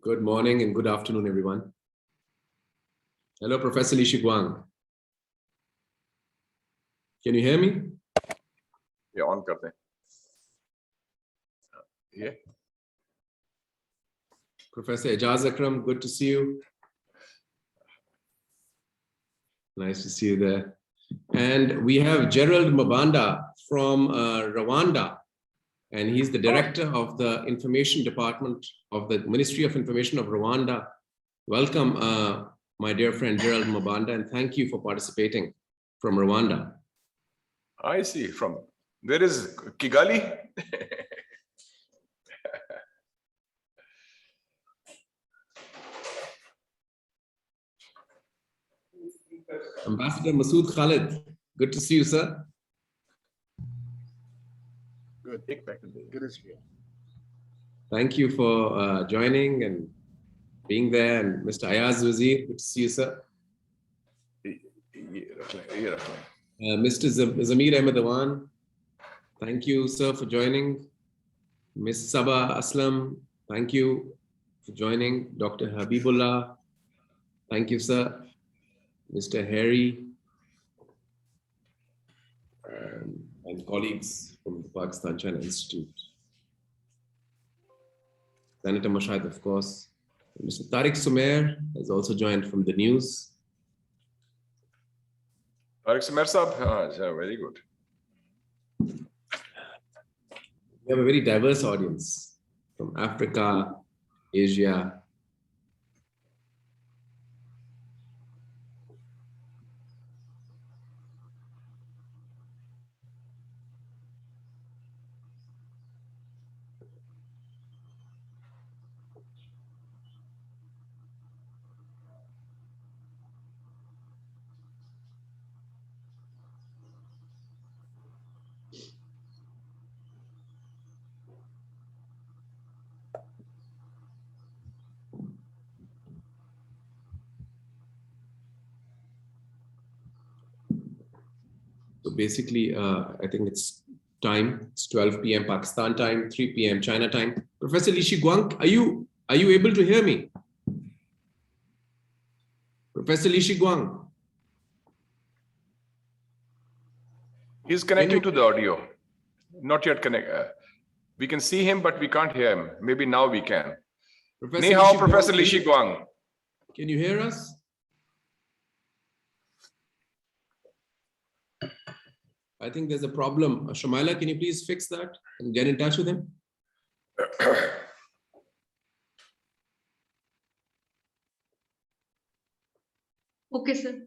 Good morning and good afternoon, everyone. Hello, Professor Li Shiguang. Can you hear me? Yeah, on karte hain. Yeah. Professor Ijaz Akram, good to see you. Nice to see you there. And we have Gerald Mabanda from Rwanda, and he's the director of the Information Department of the Ministry of Information of Rwanda. Welcome, my dear friend Gerald Mabanda, and thank you for participating from Rwanda. I see. From where is Kigali? Ambassador Masood Khalid, good to see you, sir. Good. Good to see you. Thank you for joining and being there. And Mr. Ayaz Wazir, good to see you, sir. Mr. Zamir Ahmed Awan, thank you, sir, for joining. Ms. Saba Aslam, thank you for joining. Dr. Habibullah, thank you, sir. Mr. Harry, and colleagues from the Pakistan China Institute. Senator Mashad, of course. Mr. Tariq Sumer has also joined from the news. Tariq Sumer sahab, very good. We have a very diverse audience from Africa, Asia. So basically, I think it's time. It's 12 p.m. Pakistan time, 3 p.m. China time. Professor Li Shiguang, are you able to hear me? Professor Li Shiguang. He's connecting to the audio. Not yet connect. We can see him, but we can't hear him. Maybe now we can. Ni hao, Professor Li Shiguang. Can you hear us? I think there's a problem. Shamaila, can you please fix that and get in touch with him? Okay, sir.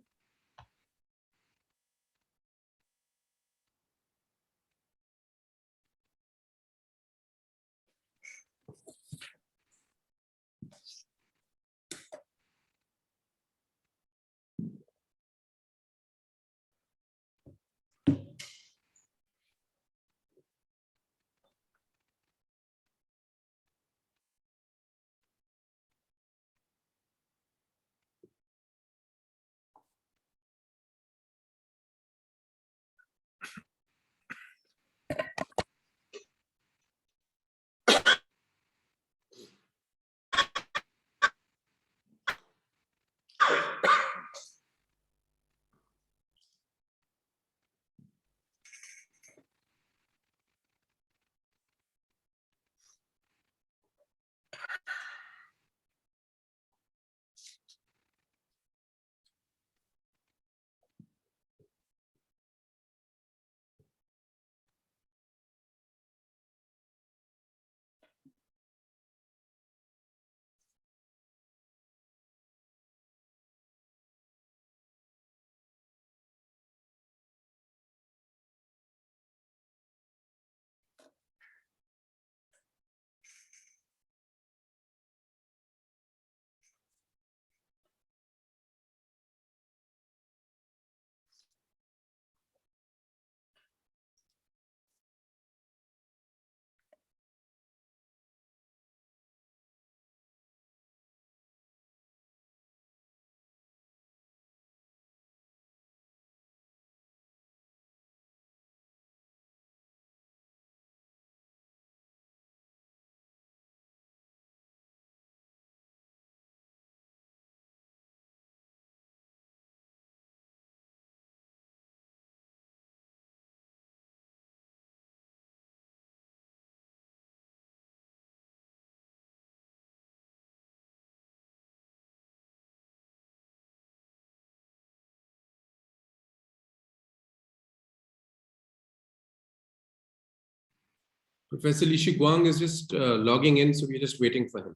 Professor Li Guang is just logging in, so we're just waiting for him.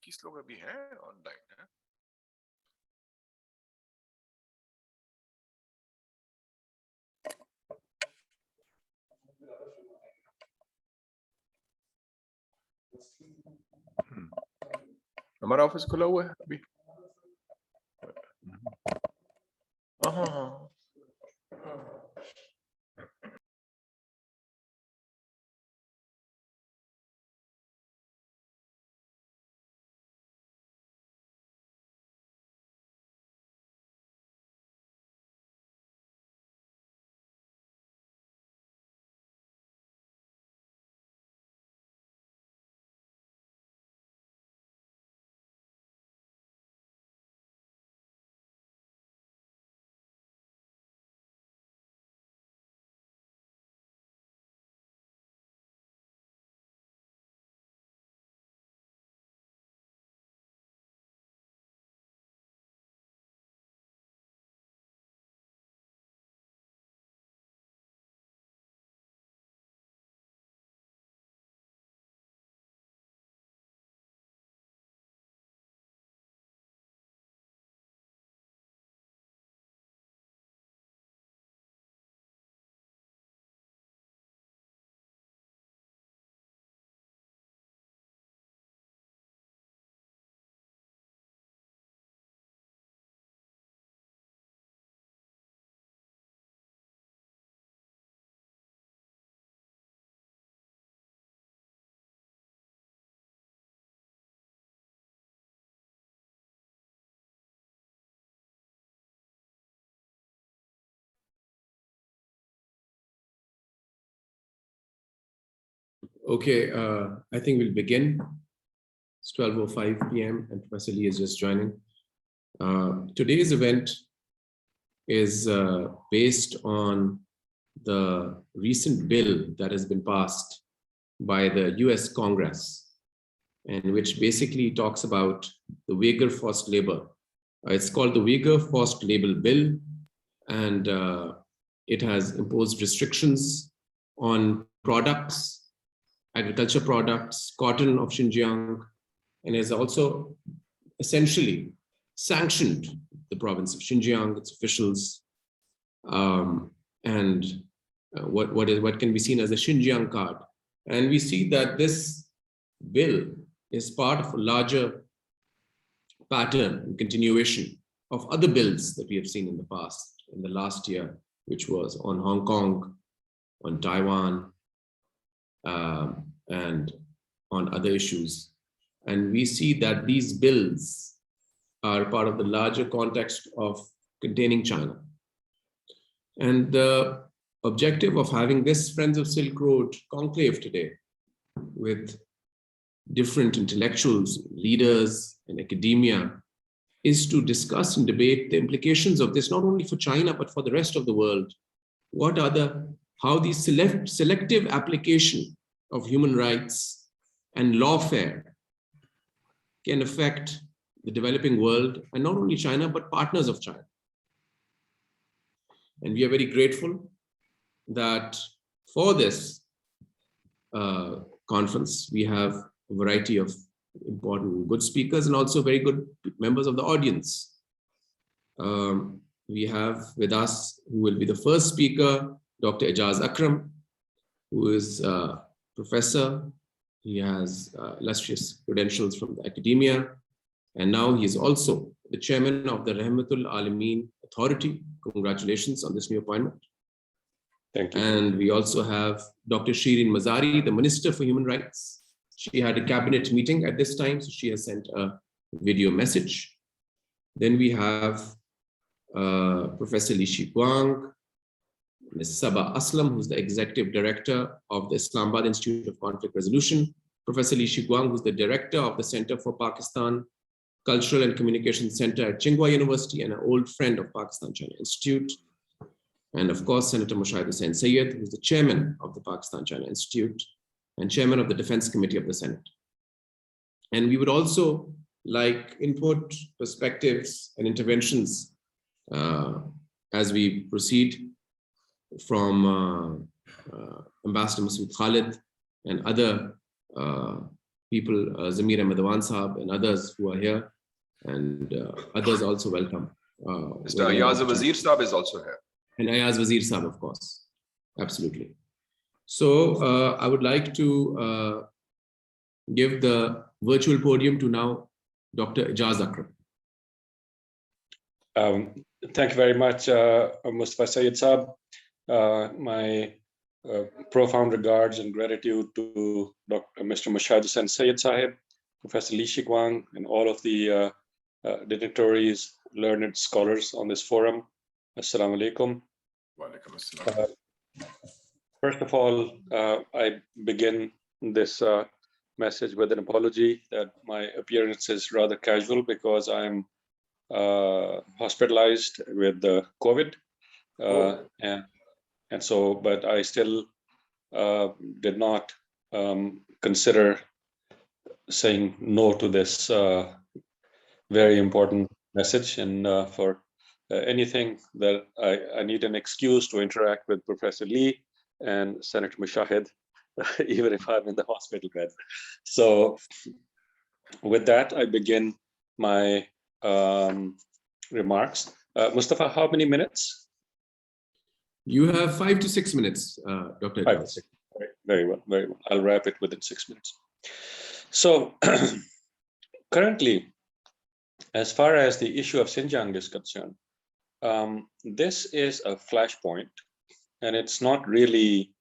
किस लोग अभी हैं online है? हमारा office खुला हुआ है अभी। हाँ। Okay, I think we'll begin. It's 12:05 p.m. and Professor Lee is just joining. Today's event is based on the recent bill that has been passed by the US Congress, and which basically talks about the Uyghur forced labor. It's called the Uyghur Forced Labor Bill, and it has imposed restrictions on products, agriculture products, cotton of Xinjiang, and has also essentially sanctioned the province of Xinjiang, its officials, and what can be seen as a Xinjiang card. And we see that this bill is part of a larger pattern and continuation of other bills that we have seen in the past, in the last year, which was on Hong Kong, on Taiwan, and on other issues. And we see that these bills are part of the larger context of containing China. And the objective of having this Friends of Silk Road conclave today with different intellectuals, leaders, and academia is to discuss and debate the implications of this, not only for China, but for the rest of the world. How the selective application of human rights and lawfare can affect the developing world, and not only China, but partners of China. And we are very grateful that for this conference, we have a variety of important good speakers and also very good members of the audience. We have with us, who will be the first speaker, Dr. Ijaz Akram, who is a professor. He has illustrious credentials from the academia, and now he is also the chairman of the Rahmatul Alameen Authority. Congratulations on this new appointment. Thank you. And we also have Dr. Shirin Mazari, the Minister for Human Rights. She had a cabinet meeting at this time, so she has sent a video message. Then we have Professor Li Guang, Ms. Saba Aslam, who's the Executive Director of the Islamabad Institute of Conflict Resolution, Professor Li Guang, who's the Director of the Center for Pakistan Cultural and Communication Center at Tsinghua University and an old friend of Pakistan-China Institute. And of course, Senator Mushaid Hussain Sayyid, who is the chairman of the Pakistan-China Institute and chairman of the Defense Committee of the Senate. And we would also like input, perspectives, and interventions as we proceed from Ambassador Masood Khalid and other people, Zamir Ahmedwan Saab and others who are here, and others also welcome. Mr. Ayaz Wazir Saab is also here. And Ayaz Wazir Saab, of course. Absolutely. So I would like to give the virtual podium to now Dr. Ijaz Akram. Thank you very much, Mustafa Sayyid Saab. My profound regards and gratitude to Mr. Mushaid Hussain Sayyid Sahib, Professor Li Shiguang, and all of the dignitaries, learned scholars on this forum. Assalamu alaikum. First of all, I begin this message with an apology that my appearance is rather casual because I'm hospitalized with the COVID, and so, but I still did not consider saying no to this very important message. And for anything that I need an excuse to interact with Professor Lee and Senator Mushaid, even if I'm in the hospital bed. So with that, I begin my remarks. Mustafa, how many minutes? You have 5 to 6 minutes, Dr. 5 to 6. Very well, very well. I'll wrap it within 6 minutes. So currently, as far as the issue of Xinjiang is concerned, this is a flashpoint, and it's not really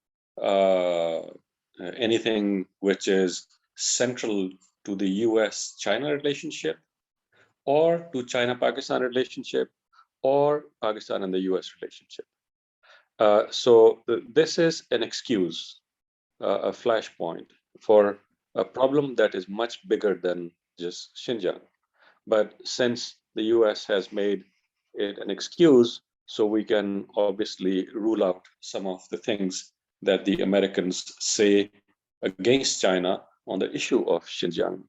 anything which is central to the US-China relationship, or to China-Pakistan relationship, or Pakistan and the US relationship. So this is an excuse, a flashpoint for a problem that is much bigger than just Xinjiang. But since the US has made it an excuse, so we can obviously rule out some of the things that the Americans say against China on the issue of Xinjiang.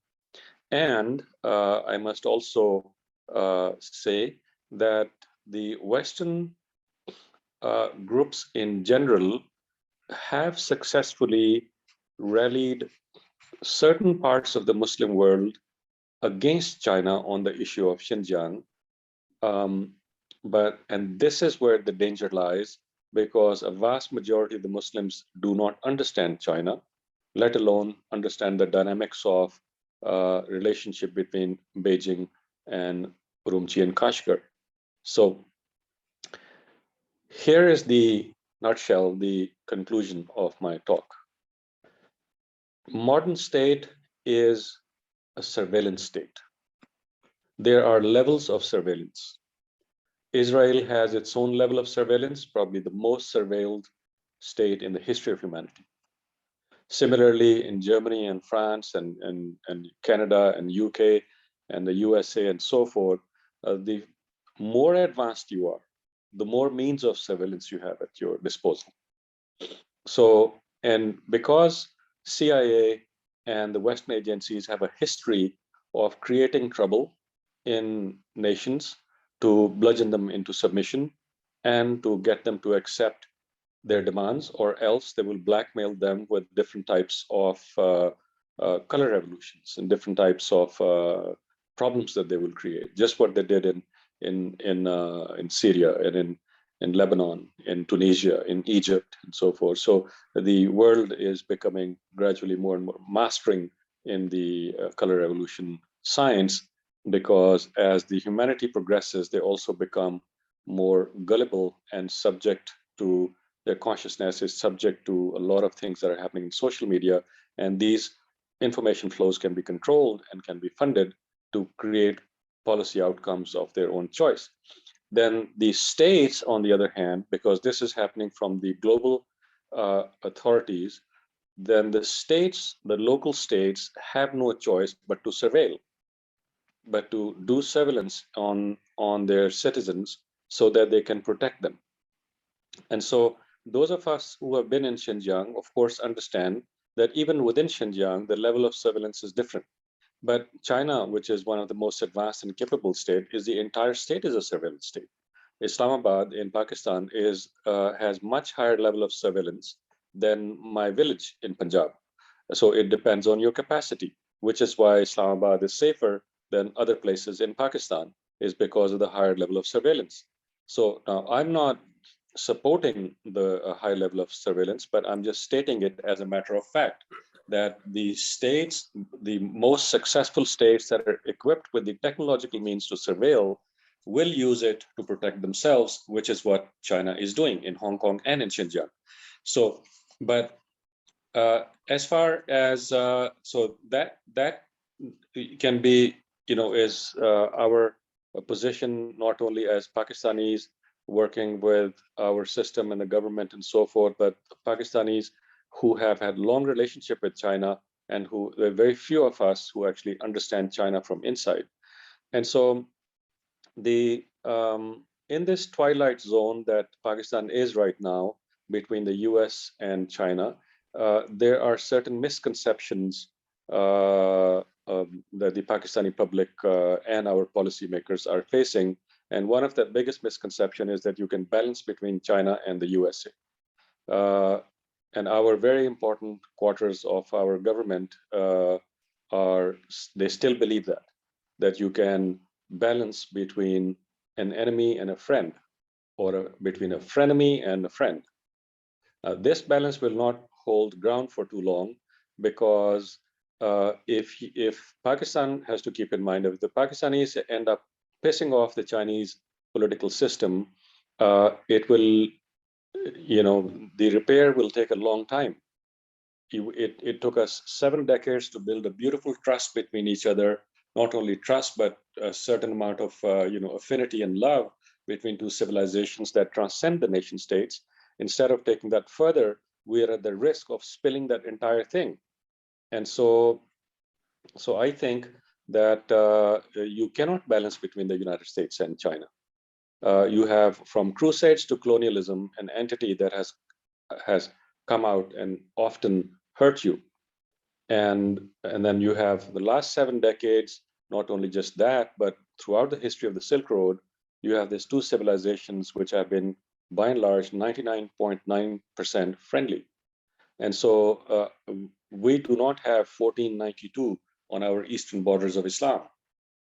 And I must also say that the Western groups in general have successfully rallied certain parts of the Muslim world against China on the issue of Xinjiang. And this is where the danger lies, because a vast majority of the Muslims do not understand China, let alone understand the dynamics of relationship between Beijing and Urumqi and Kashgar. So here is the nutshell, the conclusion of my talk. Modern state is a surveillance state. There are levels of surveillance. Israel has its own level of surveillance, probably the most surveilled state in the history of humanity. Similarly, in Germany and France and Canada and UK and the USA and so forth, the more advanced you are, the more means of surveillance you have at your disposal. So, and because CIA and the Western agencies have a history of creating trouble in nations to bludgeon them into submission and to get them to accept their demands, or else they will blackmail them with different types of color revolutions and different types of problems that they will create. Just what they did in Syria and in Lebanon, in Tunisia, in Egypt, and so forth. So the world is becoming gradually more and more mastering in the color revolution science, because as the humanity progresses, they also become more gullible and subject to their consciousness is subject to a lot of things that are happening in social media. And these information flows can be controlled and can be funded to create policy outcomes of their own choice. Then the states, on the other hand, because this is happening from the global authorities, then the states, the local states, have no choice but to surveil. but to do surveillance on their citizens so that they can protect them. And so those of us who have been in Xinjiang, of course, understand that even within Xinjiang, the level of surveillance is different. But China, which is one of the most advanced and capable state, is the entire state is a surveillance state. Islamabad in Pakistan has much higher level of surveillance than my village in Punjab. So it depends on your capacity, which is why Islamabad is safer than other places in Pakistan, is because of the higher level of surveillance. So now I'm not supporting the high level of surveillance, but I'm just stating it as a matter of fact that the states, the most successful states that are equipped with the technological means to surveil will use it to protect themselves, which is what China is doing in Hong Kong and in Xinjiang. So, but as far as so that can be, is our position not only as Pakistanis working with our system and the government and so forth, but Pakistanis who have had long relationship with China and who there are very few of us who actually understand China from inside. And so the in this twilight zone that Pakistan is right now between the US and China, there are certain misconceptions that the Pakistani public and our policymakers are facing. And one of the biggest misconception is that you can balance between China and the USA. And our very important quarters of our government they still believe that you can balance between an enemy and a friend, or between a frenemy and a friend. This balance will not hold ground for too long, because if Pakistan has to keep in mind, if the Pakistanis end up pissing off the Chinese political system, it will, the repair will take a long time. It took us 7 decades to build a beautiful trust between each other, not only trust, but a certain amount of affinity and love between two civilizations that transcend the nation states. Instead of taking that further, we are at the risk of spilling that entire thing. And so I think that you cannot balance between the United States and China. You have, from crusades to colonialism, an entity that has come out and often hurt you. And then you have the last 7 decades, not only just that, but throughout the history of the Silk Road, you have these two civilizations which have been, by and large, 99.9% friendly. And so we do not have 1492 on our eastern borders of Islam,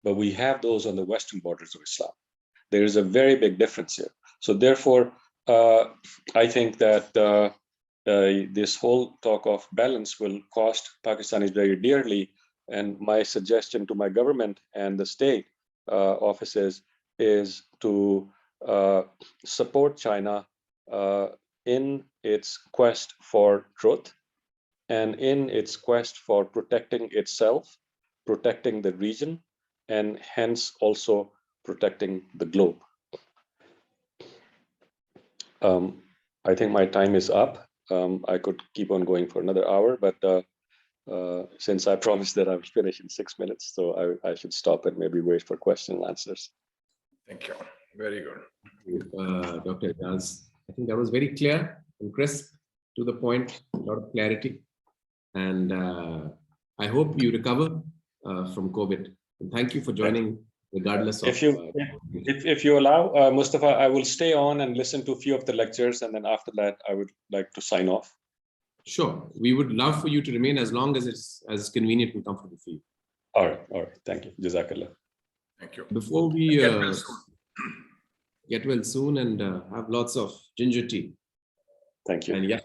but we have those on the western borders of Islam. There is a very big difference here. So therefore, I think that this whole talk of balance will cost Pakistanis very dearly. And my suggestion to my government and the state offices is to support China in its quest for truth and in its quest for protecting itself, protecting the region, and hence also protecting the globe. I think my time is up. I could keep on going for another hour, but since I promised that I will finish in 6 minutes, so I should stop and maybe wait for question and answers. Thank you. Very good. Dr. Ijaz. I think that was very clear and crisp, to the point, a lot of clarity. And I hope you recover from COVID. And thank you for joining, regardless of... If you allow, Mustafa, I will stay on and listen to a few of the lectures, and then after that, I would like to sign off. Sure. We would love for you to remain as long as it's as convenient and comfortable for you. All right. Thank you. Jazakallah. Thank you. Before we get well soon and have lots of ginger tea. Thank you. And yeah.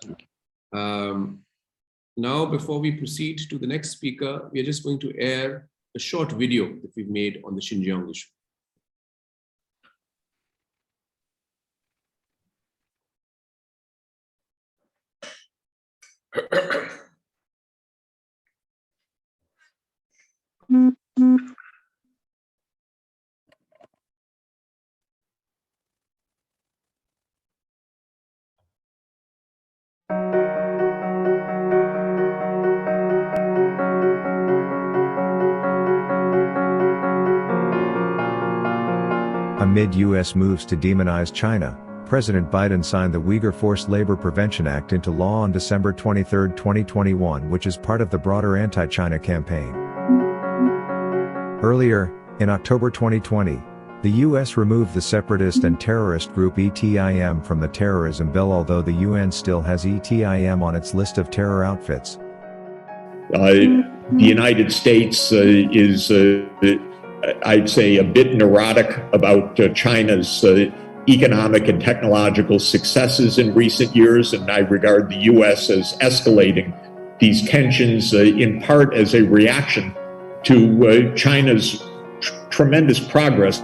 Now, before we proceed to the next speaker, we are just going to air a short video that we've made on the Xinjiang issue. Amid U.S. moves to demonize China, President Biden signed the Uyghur Forced Labor Prevention Act into law on December 23, 2021, which is part of the broader anti-China campaign. Earlier, in October 2020, the U.S. removed the separatist and terrorist group ETIM from the terrorism bill, although the UN still has ETIM on its list of terror outfits. The United States is, I'd say, a bit neurotic about China's economic and technological successes in recent years, and I regard the U.S. as escalating these tensions in part as a reaction to China's tremendous progress.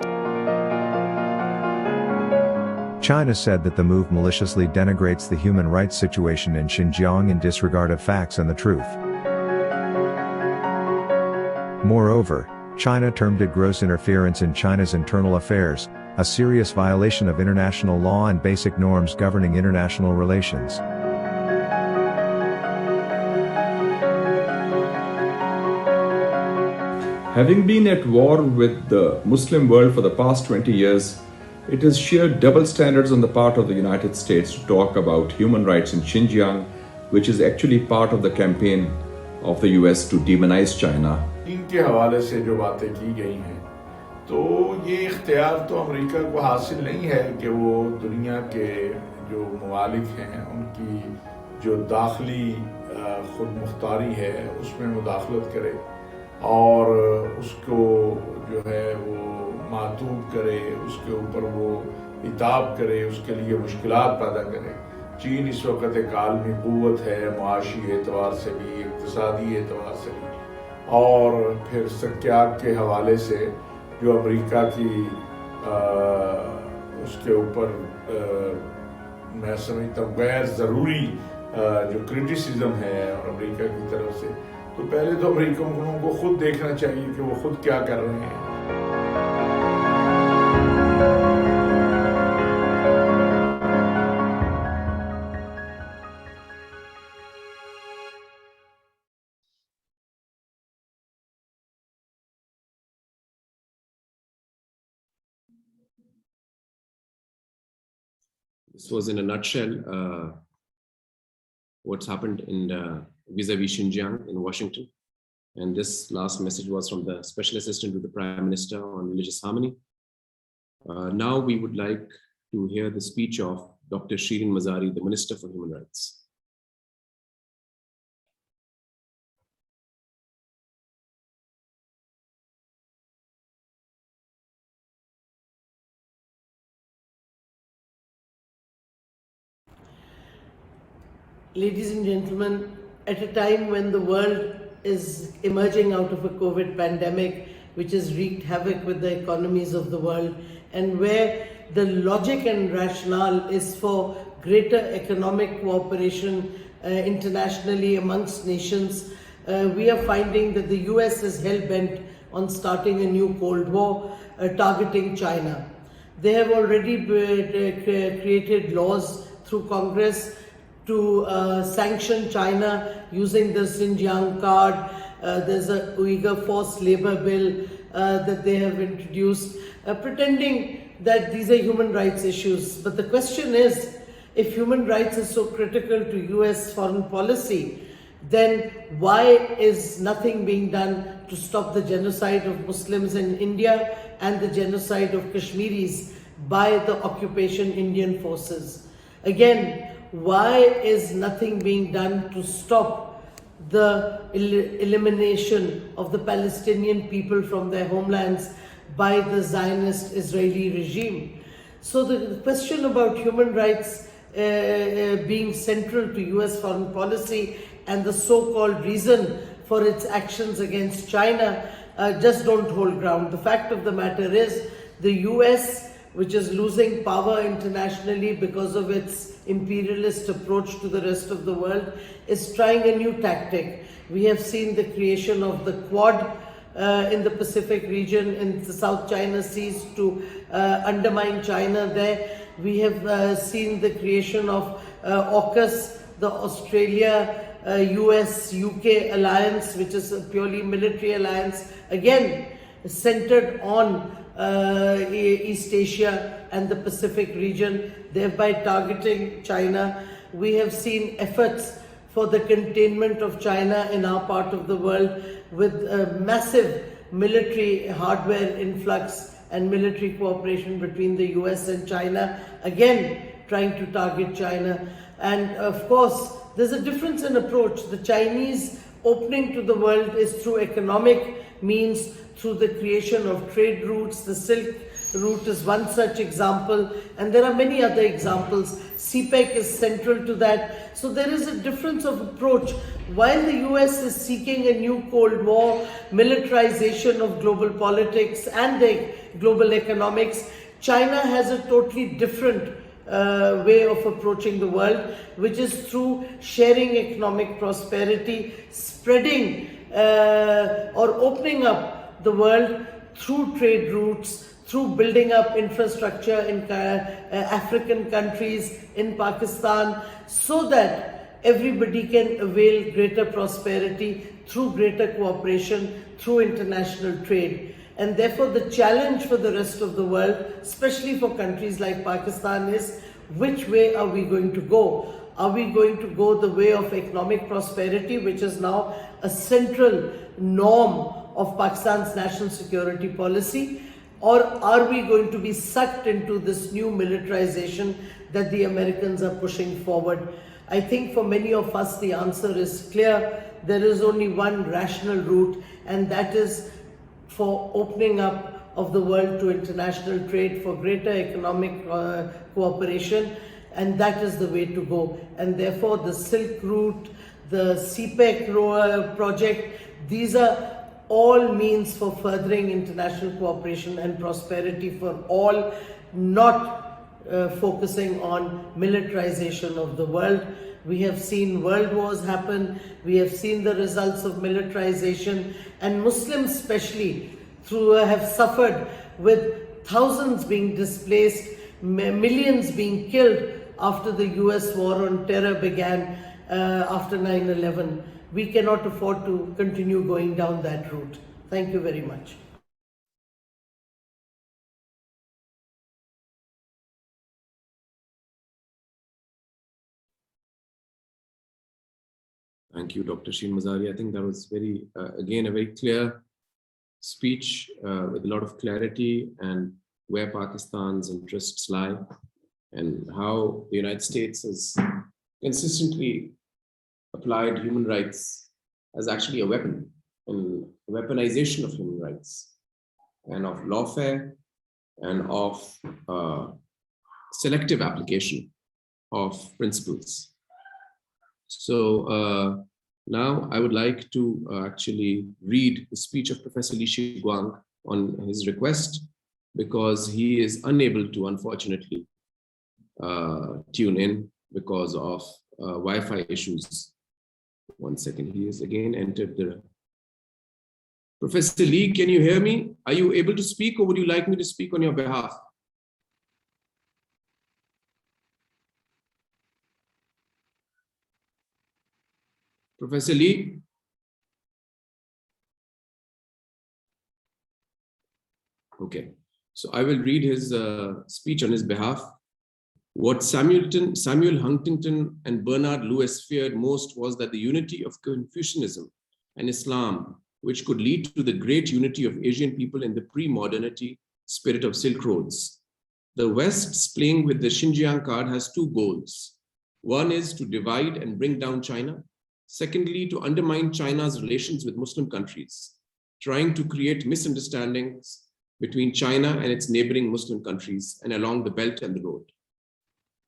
China said that the move maliciously denigrates the human rights situation in Xinjiang in disregard of facts and the truth. Moreover, China termed it gross interference in China's internal affairs, a serious violation of international law and basic norms governing international relations. Having been at war with the Muslim world for the past 20 years, it is sheer double standards on the part of the United States to talk about human rights in Xinjiang, which is actually part of the campaign of the US to demonize China. इनके हवाले से जो बातें की गई हैं, तो ये इख्तियार तो अमेरिका को हासिल नहीं है कि वो दुनिया के जो ममालिक हैं उनकी जो दाखिली खुद मुख्तारी है उसमें मुदाखलत करे और उसको जो है वो मातूब करे, उसके ऊपर वो इताब करे, उसके लिए मुश्किलात पैदा करे। चीन इस वक्त एक आलमी क़ुव्वत है, मुआशी एतबार से भी, इक़्तिसादी एतबार से भी, और फिर सक्याक के हवाले से जो अमेरिका की उसके ऊपर मैं समझता हूँ गैर ज़रूरी जो क्रिटिसिज्म है और अमेरिका की तरफ से, तो पहले तो अमेरिकनों को खुद देखना चाहिए कि वो खुद क्या कर रहे हैं। This was in a nutshell what's happened in vis-a-vis Xinjiang in Washington. And this last message was from the Special Assistant to the Prime Minister on Religious Harmony. Now we would like to hear the speech of Dr. Shirin Mazari, the Minister for Human Rights. Ladies and gentlemen, at a time when the world is emerging out of a COVID pandemic, which has wreaked havoc with the economies of the world, and where the logic and rationale is for greater economic cooperation internationally amongst nations, we are finding that the US is hell-bent on starting a new Cold War targeting China. They have already created laws through Congress to sanction China using the Xinjiang card. There's a Uyghur Forced Labor Bill that they have introduced, pretending that these are human rights issues. But the question is, if human rights is so critical to US foreign policy, then why is nothing being done to stop the genocide of Muslims in India and the genocide of Kashmiris by the occupation Indian forces? Again, why is nothing being done to stop the elimination of the Palestinian people from their homelands by the Zionist Israeli regime? So the question about human rights being central to US foreign policy and the so-called reason for its actions against China just don't hold ground. The fact of the matter is the US, which is losing power internationally because of its imperialist approach to the rest of the world, is trying a new tactic. We have seen the creation of the Quad in the Pacific region, in the South China Seas, to undermine China there. We have seen the creation of AUKUS, the Australia, US, UK alliance, which is a purely military alliance, again centered on East Asia and the Pacific region, thereby targeting China. We have seen efforts for the containment of China in our part of the world with a massive military hardware influx and military cooperation between the US and China, again trying to target China. And of course, there's a difference in approach. The Chinese opening to the world is through economic means, through the creation of trade routes. The Silk Route is one such example, and there are many other examples. CPEC is central to that. So there is a difference of approach. While the US is seeking a new Cold War, militarization of global politics and the global economics, China has a totally different way of approaching the world, which is through sharing economic prosperity, spreading or opening up the world through trade routes, through building up infrastructure in African countries, in Pakistan, so that everybody can avail greater prosperity through greater cooperation, through international trade. And therefore the challenge for the rest of the world, especially for countries like Pakistan, is which way are we going to go? Are we going to go the way of economic prosperity, which is now a central norm of Pakistan's national security policy? Or are we going to be sucked into this new militarization that the Americans are pushing forward? I think for many of us the answer is clear. There is only one rational route, and that is for opening up of the world to international trade, for greater economic cooperation, and that is the way to go. And therefore the Silk Route, the CPEC project, these are all means for furthering international cooperation and prosperity for all, not focusing on militarization of the world. We have seen world wars happen, we have seen the results of militarization, and Muslims especially have suffered with thousands being displaced, millions being killed after the US war on terror began after 9/11. We cannot afford to continue going down that route. Thank you very much. Thank you, Dr. Sheen Mazari. I think that was again, a very clear speech with a lot of clarity and where Pakistan's interests lie and how the United States has consistently applied human rights as actually a weapon, and weaponization of human rights and of lawfare and of selective application of principles. So now I would like to actually read the speech of Professor Li Shiguang on his request, because he is unable to, unfortunately, tune in because of Wi-Fi issues. 1 second, he has again entered the... Professor Lee, can you hear me? Are you able to speak, or would you like me to speak on your behalf? Professor Lee? Okay, so I will read his speech on his behalf. What Samuel Huntington and Bernard Lewis feared most was that the unity of Confucianism and Islam, which could lead to the great unity of Asian people in the pre-modernity spirit of Silk Roads. The West's playing with the Xinjiang card has two goals. One is to divide and bring down China. Secondly, to undermine China's relations with Muslim countries, trying to create misunderstandings between China and its neighboring Muslim countries and along the Belt and the Road.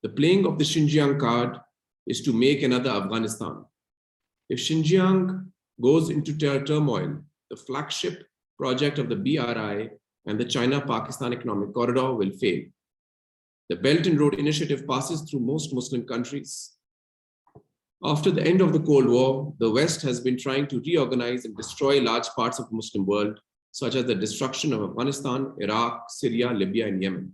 The playing of the Xinjiang card is to make another Afghanistan. If Xinjiang goes into turmoil, the flagship project of the BRI and the China-Pakistan Economic Corridor will fail. The Belt and Road Initiative passes through most Muslim countries. After the end of the Cold War, the West has been trying to reorganize and destroy large parts of the Muslim world, such as the destruction of Afghanistan, Iraq, Syria, Libya, and Yemen.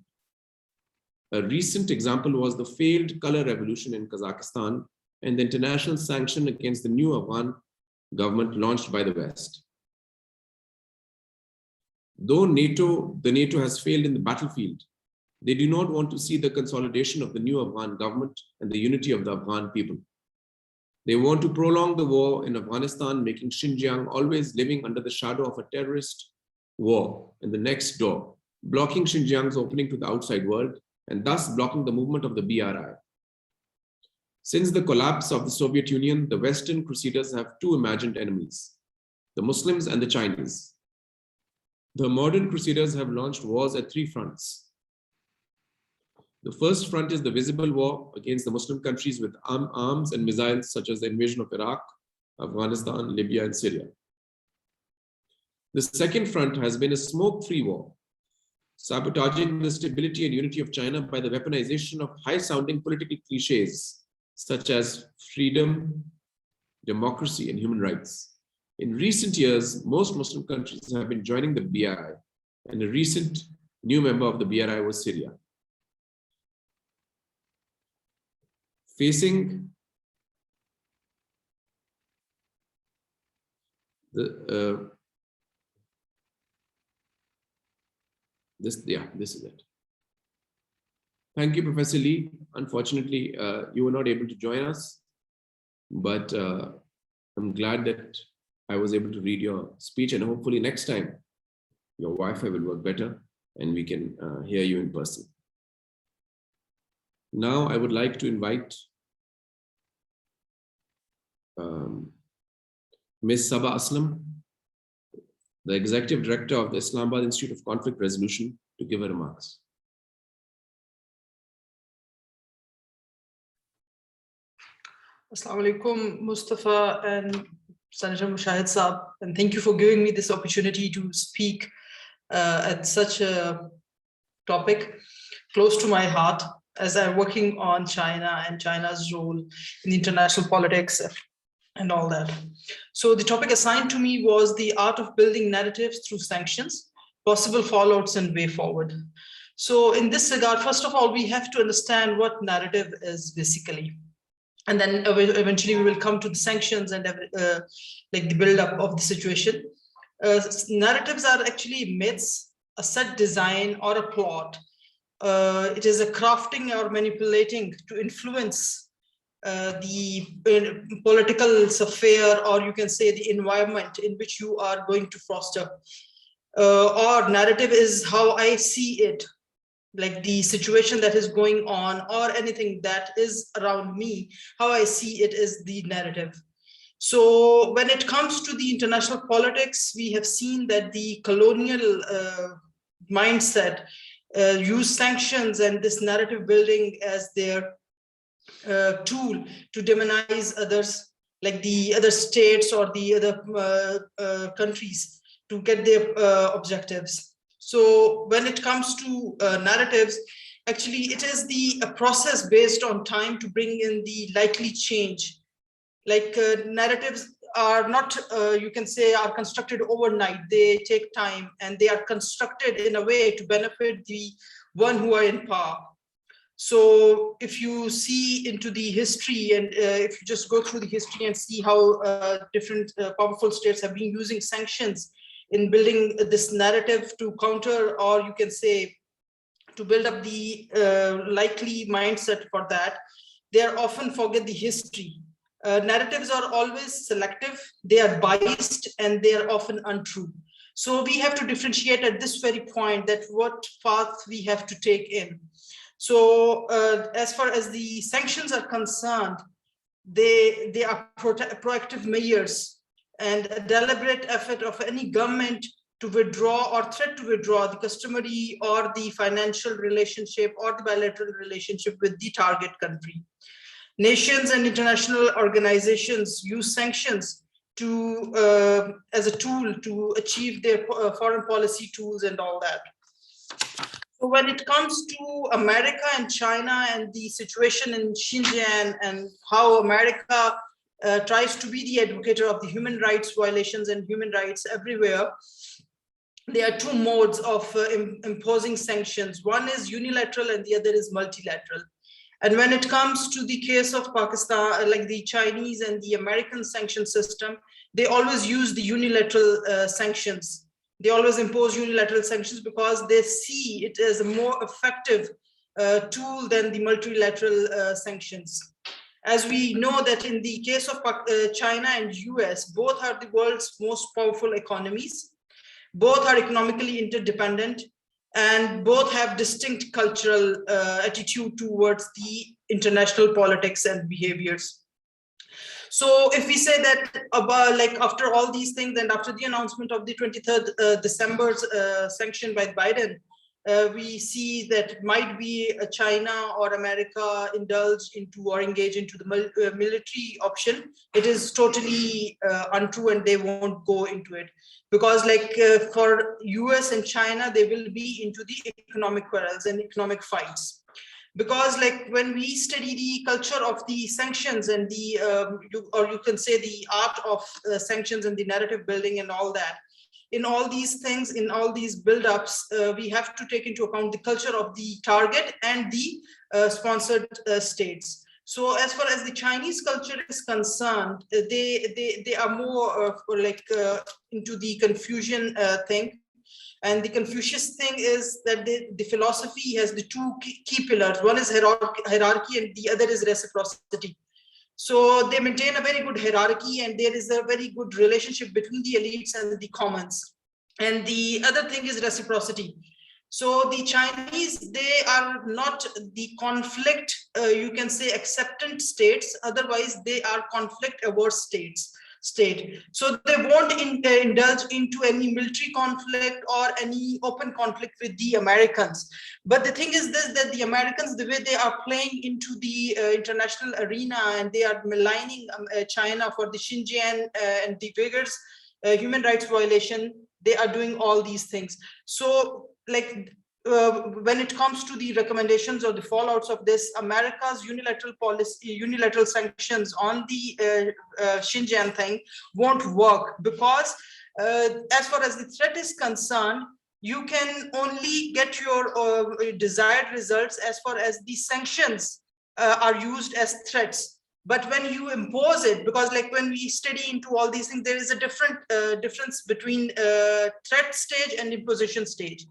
A recent example was the failed color revolution in Kazakhstan and the international sanction against the new Afghan government launched by the West. Though the NATO has failed in the battlefield, they do not want to see the consolidation of the new Afghan government and the unity of the Afghan people. They want to prolong the war in Afghanistan, making Xinjiang always living under the shadow of a terrorist war in the next door, blocking Xinjiang's opening to the outside world, and thus blocking the movement of the BRI. Since the collapse of the Soviet Union, the Western crusaders have two imagined enemies, the Muslims and the Chinese. The modern crusaders have launched wars at three fronts. The first front is the visible war against the Muslim countries with arms and missiles, such as the invasion of Iraq, Afghanistan, Libya, and Syria. The second front has been a smoke-free war, sabotaging the stability and unity of China by the weaponization of high-sounding political cliches, such as freedom, democracy, and human rights. In recent years, most Muslim countries have been joining the BRI, and a recent new member of the BRI was Syria. Facing the this is it. Thank you, Professor Lee. Unfortunately, you were not able to join us, but I'm glad that I was able to read your speech, and hopefully next time your Wi-Fi will work better and we can hear you in person. Now I would like to invite Ms. Saba Aslam, the Executive Director of the Islamabad Institute of Conflict Resolution, to give her remarks. Assalamu alaikum, Mustafa and Senator Mushahid Saab, and thank you for giving me this opportunity to speak at such a topic close to my heart, as I'm working on China and China's role in international politics and all that. So the topic assigned to me was the art of building narratives through sanctions, possible fallouts and way forward. So in this regard, first of all, we have to understand what narrative is basically. And then eventually we will come to the sanctions and like the build-up of the situation. Narratives are actually myths, a set design or a plot. It is a crafting or manipulating to influence the political sphere, or you can say the environment in which you are going to foster. Or narrative is how I see it, like the situation that is going on or anything that is around me, how I see it is the narrative. So when it comes to the international politics, we have seen that the colonial mindset use sanctions and this narrative building as their tool to demonize others, like the other states or the other countries, to get their objectives. So when it comes to narratives, actually it is a process based on time to bring in the likely change. Like narratives are not, you can say, are constructed overnight. They take time and they are constructed in a way to benefit the one who are in power. So if you see into the history and if you just go through the history and see how different powerful states have been using sanctions in building this narrative to counter, or you can say to build up the likely mindset for that, they are often forget the history. Narratives are always selective, they are biased, and they are often untrue. So we have to differentiate at this very point that what path we have to take in. So as far as the sanctions are concerned, they are proactive measures and a deliberate effort of any government to withdraw or threat to withdraw the customary or the financial relationship or the bilateral relationship with the target country. Nations and international organizations use sanctions to as a tool to achieve their foreign policy tools and all that. So when it comes to America and China and the situation in Xinjiang and how America tries to be the advocate of the human rights violations and human rights everywhere, there are two modes of imposing sanctions. One is unilateral and the other is multilateral. And when it comes to the case of Pakistan, like the Chinese and the American sanction system, they always use the unilateral sanctions. They always impose unilateral sanctions because they see it as a more effective tool than the multilateral sanctions. As we know that in the case of China and US, both are the world's most powerful economies. Both are economically interdependent, and both have distinct cultural attitude towards the international politics and behaviors. So if we say that about like after all these things and after the announcement of the 23rd December's sanction by Biden, we see that might be China or America indulge into or engage into the military option. It is totally untrue, and they won't go into it because like for US and China, they will be into the economic quarrels and economic fights. Because like when we study the culture of the sanctions and the or you can say the art of sanctions and the narrative building and all that, in all these things, in all these build-ups, we have to take into account the culture of the target and the sponsored states. So as far as the Chinese culture is concerned, they are more into the Confucian thing. And the Confucius thing is that the philosophy has the two key pillars. One is hierarchy and the other is reciprocity. So they maintain a very good hierarchy, and there is a very good relationship between the elites and the commons. And the other thing is reciprocity. So the Chinese, they are not the conflict, you can say, acceptant states. Otherwise, they are conflict averse state. So they won't indulge into any military conflict or any open conflict with the Americans. But the thing is this, that the Americans, the way they are playing into the international arena, and they are maligning China for the Xinjiang and the Uyghurs human rights violation, they are doing all these things. So like when it comes to the recommendations or the fallouts of this, America's unilateral policy, unilateral sanctions on the Xinjiang thing won't work because as far as the threat is concerned, you can only get your desired results as far as the sanctions are used as threats. But when you impose it, because like when we study into all these things, there is a different difference between threat stage and imposition stage.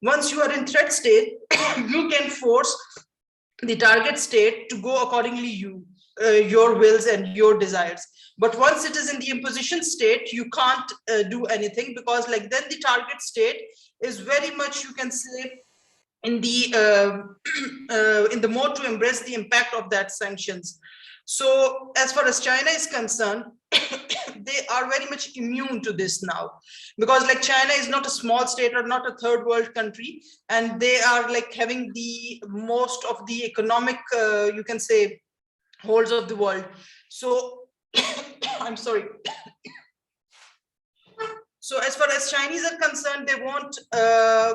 Once you are in threat state, you can force the target state to go accordingly your wills and your desires. But once it is in the imposition state, you can't do anything, because like then the target state is very much, you can say, in the mode to embrace the impact of that sanctions. So as far as China is concerned, they are very much immune to this now, because like China is not a small state or not a third world country, and they are like having the most of the economic, you can say, holds of the world. So I'm sorry. So as far as Chinese are concerned, they won't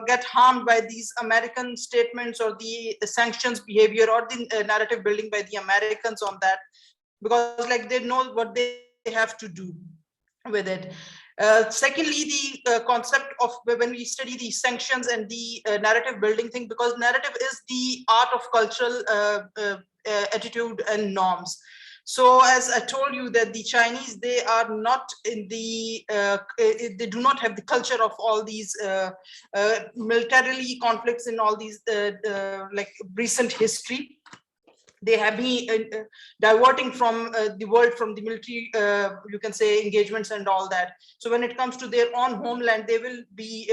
get harmed by these American statements or the sanctions behavior or the narrative building by the Americans on that, because like they know what they have to do with it. Secondly, the concept of when we study the sanctions and the narrative building thing, because narrative is the art of cultural attitude and norms. So as I told you that the Chinese, they are not in the, they do not have the culture of all these militarily conflicts in all these like recent history. They have been diverting from the world, from the military, you can say, engagements and all that. So when it comes to their own homeland, they will be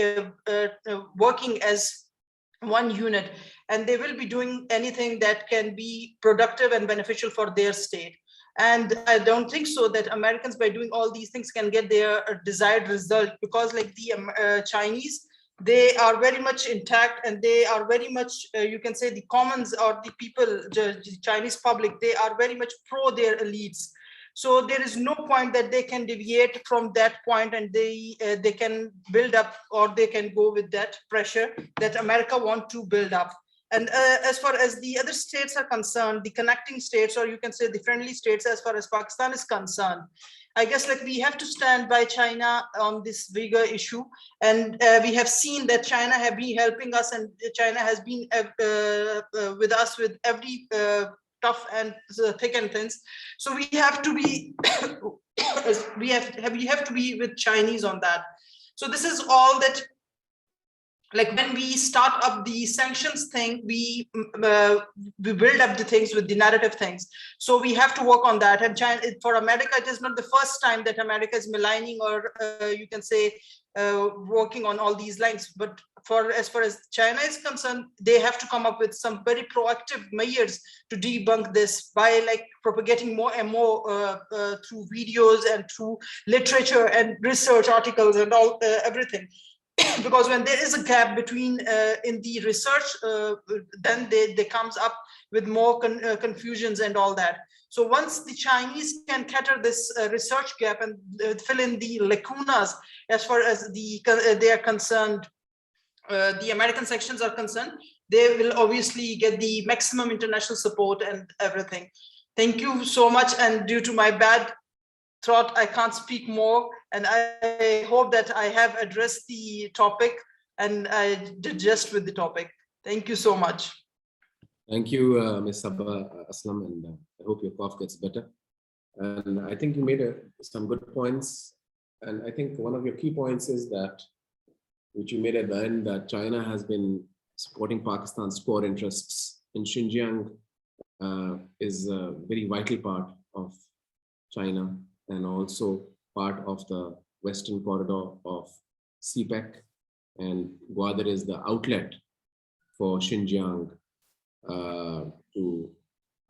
working as one unit, and they will be doing anything that can be productive and beneficial for their state. And I don't think so that Americans, by doing all these things, can get their desired result, because like the Chinese, they are very much intact, and they are very much, you can say, the commons or the people, the Chinese public, they are very much pro their elites. So there is no point that they can deviate from that point, and they can build up, or they can go with that pressure that America want to build up. And as far as the other states are concerned, the connecting states, or you can say the friendly states, as far as Pakistan is concerned, I guess like we have to stand by China on this bigger issue. And we have seen that China have been helping us, and China has been with us with every tough and thick and thin. So we have to be, we have to be with Chinese on that. So this is all that, like when we start up the sanctions thing, we build up the things with the narrative things. So we have to work on that. And China, for America, it is not the first time that America is maligning or you can say working on all these lines. But as far as China is concerned, they have to come up with some very proactive measures to debunk this by like propagating more and more through videos and through literature and research articles and all everything. Because when there is a gap between in the research, then they comes up with more confusions and all that. So once the Chinese can cater this research gap and fill in the lacunas as far as they are concerned, the American sections are concerned, they will obviously get the maximum international support and everything. Thank you so much. And due to my bad throat, I can't speak more, and I hope that I have addressed the topic and I did just with the topic. Thank you so much. Thank you, Ms. Sabah Aslam, and I hope your cough gets better. And I think you made some good points. And I think one of your key points is that, which you made at the end, that China has been supporting Pakistan's core interests in Xinjiang is a very vital part of China, and also part of the Western corridor of CPEC, and Gwadar is the outlet for Xinjiang to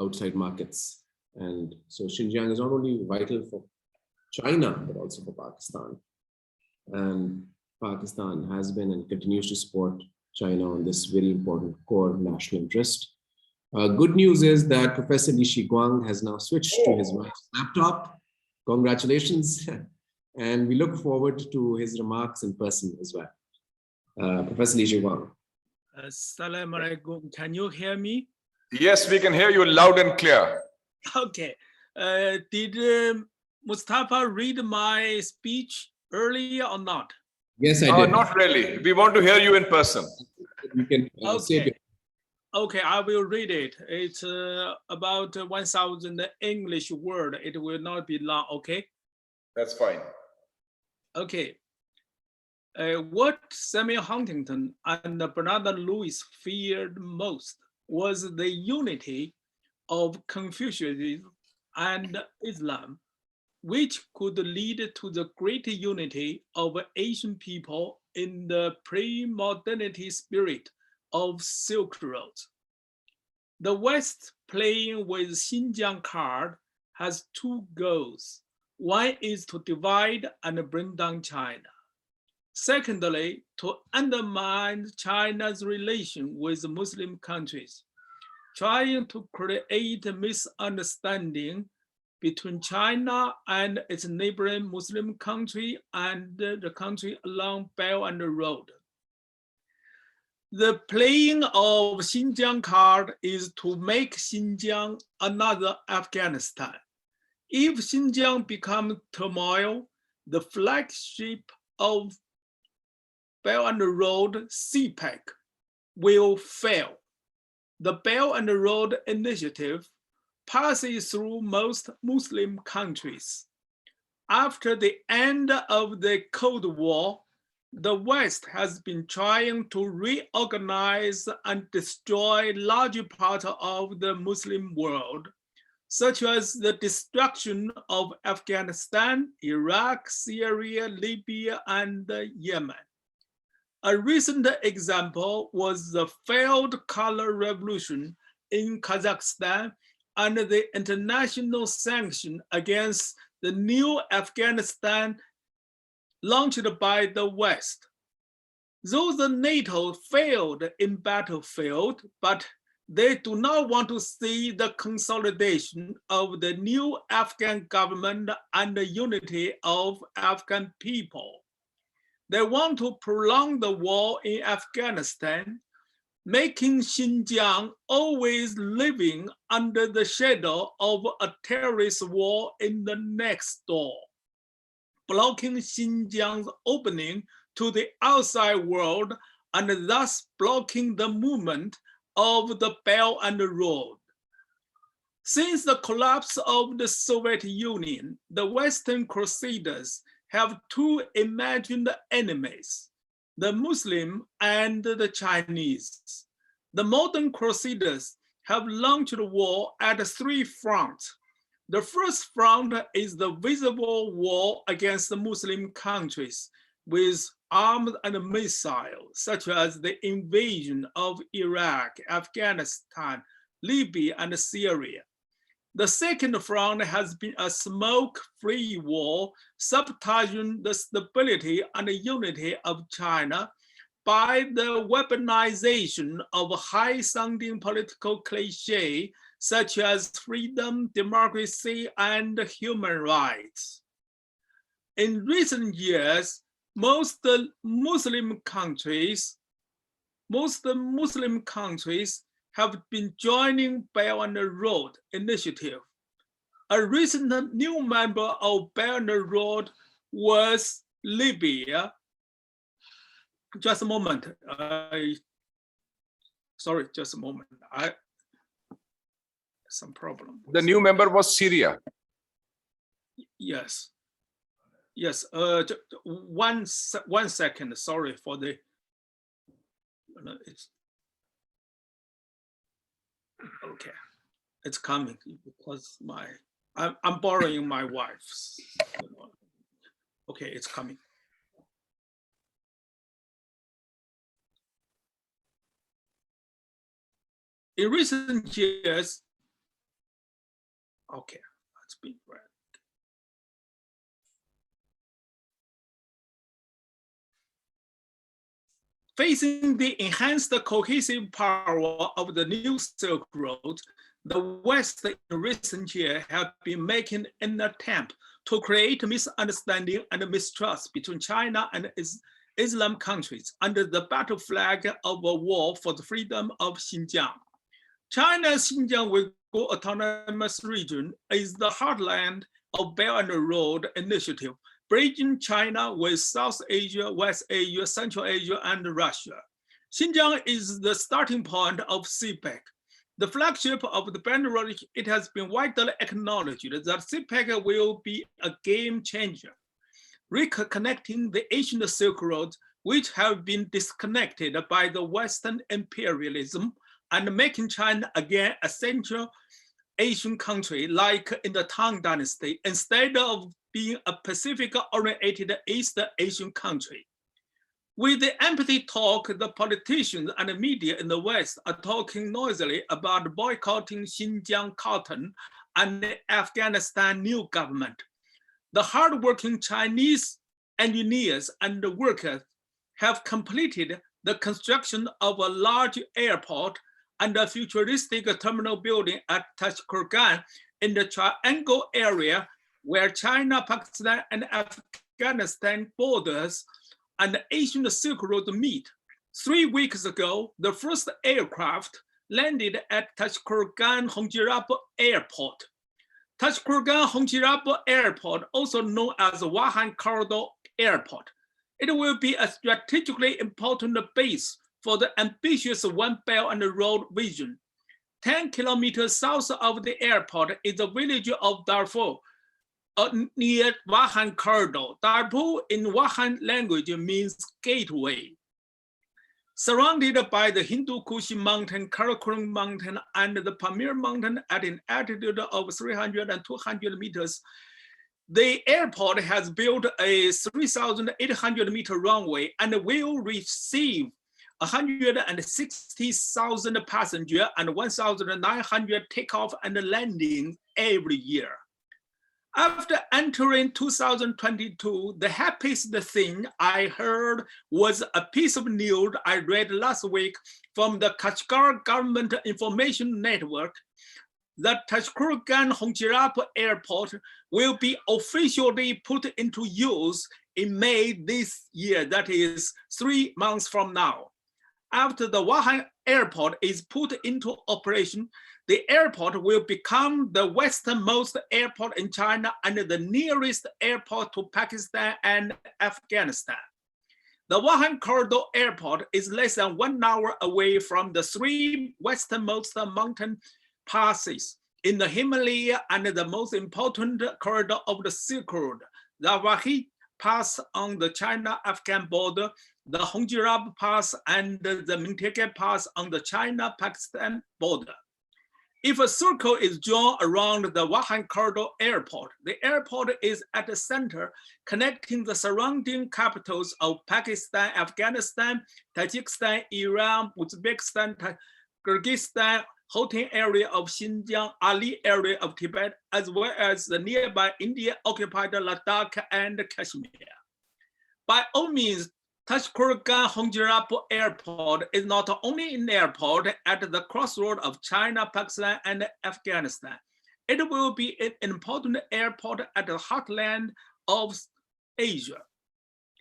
outside markets. And so Xinjiang is not only vital for China, but also for Pakistan. And Pakistan has been and continues to support China on this very important core national interest. Good news is that Professor Li Shiguang has now switched to his wife's laptop. Congratulations. And we look forward to his remarks in person as well. Professor Li Shiguang. Assalamu alaikum. Can you hear me? Yes, we can hear you loud and clear. Okay. Did Mustafa read my speech earlier or not? Yes, I did. Not really. We want to hear you in person. You can okay. Okay, I will read it. It's about 1,000 English word. It will not be long, okay? That's fine. Okay. What Samuel Huntington and Bernard Lewis feared most was the unity of Confucianism and Islam, which could lead to the greater unity of Asian people in the pre-modernity spirit of Silk Road. The West, playing with Xinjiang card, has two goals. One is to divide and bring down China. Secondly, to undermine China's relation with Muslim countries, trying to create a misunderstanding between China and its neighboring Muslim country and the country along Belt and Road. The playing of Xinjiang card is to make Xinjiang another Afghanistan. If Xinjiang becomes turmoil, the flagship of Belt and Road, CPEC, will fail. The Belt and Road Initiative passes through most Muslim countries. After the end of the Cold War, the West has been trying to reorganize and destroy large parts of the Muslim world, such as the destruction of Afghanistan, Iraq, Syria, Libya, and Yemen. A recent example was the failed color revolution in Kazakhstan and the international sanction against the new Afghanistan launched by the West. Though the NATO failed in battlefield, but they do not want to see the consolidation of the new Afghan government and the unity of Afghan people. They want to prolong the war in Afghanistan, making Xinjiang always living under the shadow of a terrorist war in the next door, blocking Xinjiang's opening to the outside world and thus blocking the movement of the Belt and Road. Since the collapse of the Soviet Union, the Western Crusaders have two imagined enemies, the Muslim and the Chinese. The modern crusaders have launched war at three fronts. The first front is the visible war against the Muslim countries with arms and missiles, such as the invasion of Iraq, Afghanistan, Libya, and Syria. The second front has been a smoke-free war, sabotaging the stability and unity of China by the weaponization of high-sounding political cliches such as freedom, democracy, and human rights. In recent years, most Muslim countries have been joining Belt and Road Initiative. A recent new member of Belt and Road was Libya. Just a moment. Sorry, just a moment. Some problem. The new member was Syria. Yes. Yes. One second. Sorry for the. It's okay. It's coming because I'm borrowing my wife's. Okay, it's coming. In recent years, okay, that's been read. Facing the enhanced cohesive power of the new Silk Road, the West in recent years have been making an attempt to create misunderstanding and mistrust between China and Islam countries under the battle flag of a war for the freedom of Xinjiang. China's Xinjiang Uyghur Autonomous Region is the heartland of Belt and Road Initiative, bridging China with South Asia, West Asia, Central Asia, and Russia. Xinjiang is the starting point of CPEC. The flagship of the Belt and Road, it has been widely acknowledged that CPEC will be a game changer, reconnecting the Asian Silk Road, which have been disconnected by the Western imperialism, and making China again a Central Asian country like in the Tang Dynasty, instead of being a Pacific-oriented East Asian country. With the empathy talk, the politicians and the media in the West are talking noisily about boycotting Xinjiang cotton and the Afghanistan new government. The hardworking Chinese engineers and workers have completed the construction of a large airport and a futuristic terminal building at Tashkurgan in the triangle area where China, Pakistan, and Afghanistan borders and the Asian Silk Road meet. 3 weeks ago, the first aircraft landed at Tashkurgan Hongirabo Airport. Tashkurgan Hongirabo Airport, also known as Wuhan Corridor Airport. It will be a strategically important base for the ambitious One Belt and Road vision. 10 kilometers south of the airport is the village of Darfur, near Wuhan Corridor. Darfur in Wuhan language means gateway. Surrounded by the Hindu Kush Mountain, Karakoram Mountain, and the Pamir Mountain at an altitude of 300 and 200 meters, the airport has built a 3,800 meter runway and will receive 160,000 passengers and 1,900 takeoff and landing every year. After entering 2022, the happiest thing I heard was a piece of news I read last week from the Kashgar Government Information Network that Tashkurgan Hongirabo Airport will be officially put into use in May this year, that is 3 months from now. After the Wuhan Airport is put into operation, the airport will become the westernmost airport in China and the nearest airport to Pakistan and Afghanistan. The Wuhan Corridor Airport is less than 1 hour away from the 3 westernmost mountain passes in the Himalaya and the most important corridor of the Silk Road, the Wahi Pass on the China-Afghan border, the Hongjirab Pass, and the Minteke Pass on the China-Pakistan border. If a circle is drawn around the Wuhan Corridor Airport, the airport is at the center, connecting the surrounding capitals of Pakistan, Afghanistan, Tajikistan, Iran, Uzbekistan, Kyrgyzstan, Khotan area of Xinjiang, Ali area of Tibet, as well as the nearby India-occupied Ladakh and Kashmir. By all means, Tashkurgan Hongjirab Airport is not only an airport at the crossroad of China, Pakistan, and Afghanistan. It will be an important airport at the heartland of Asia.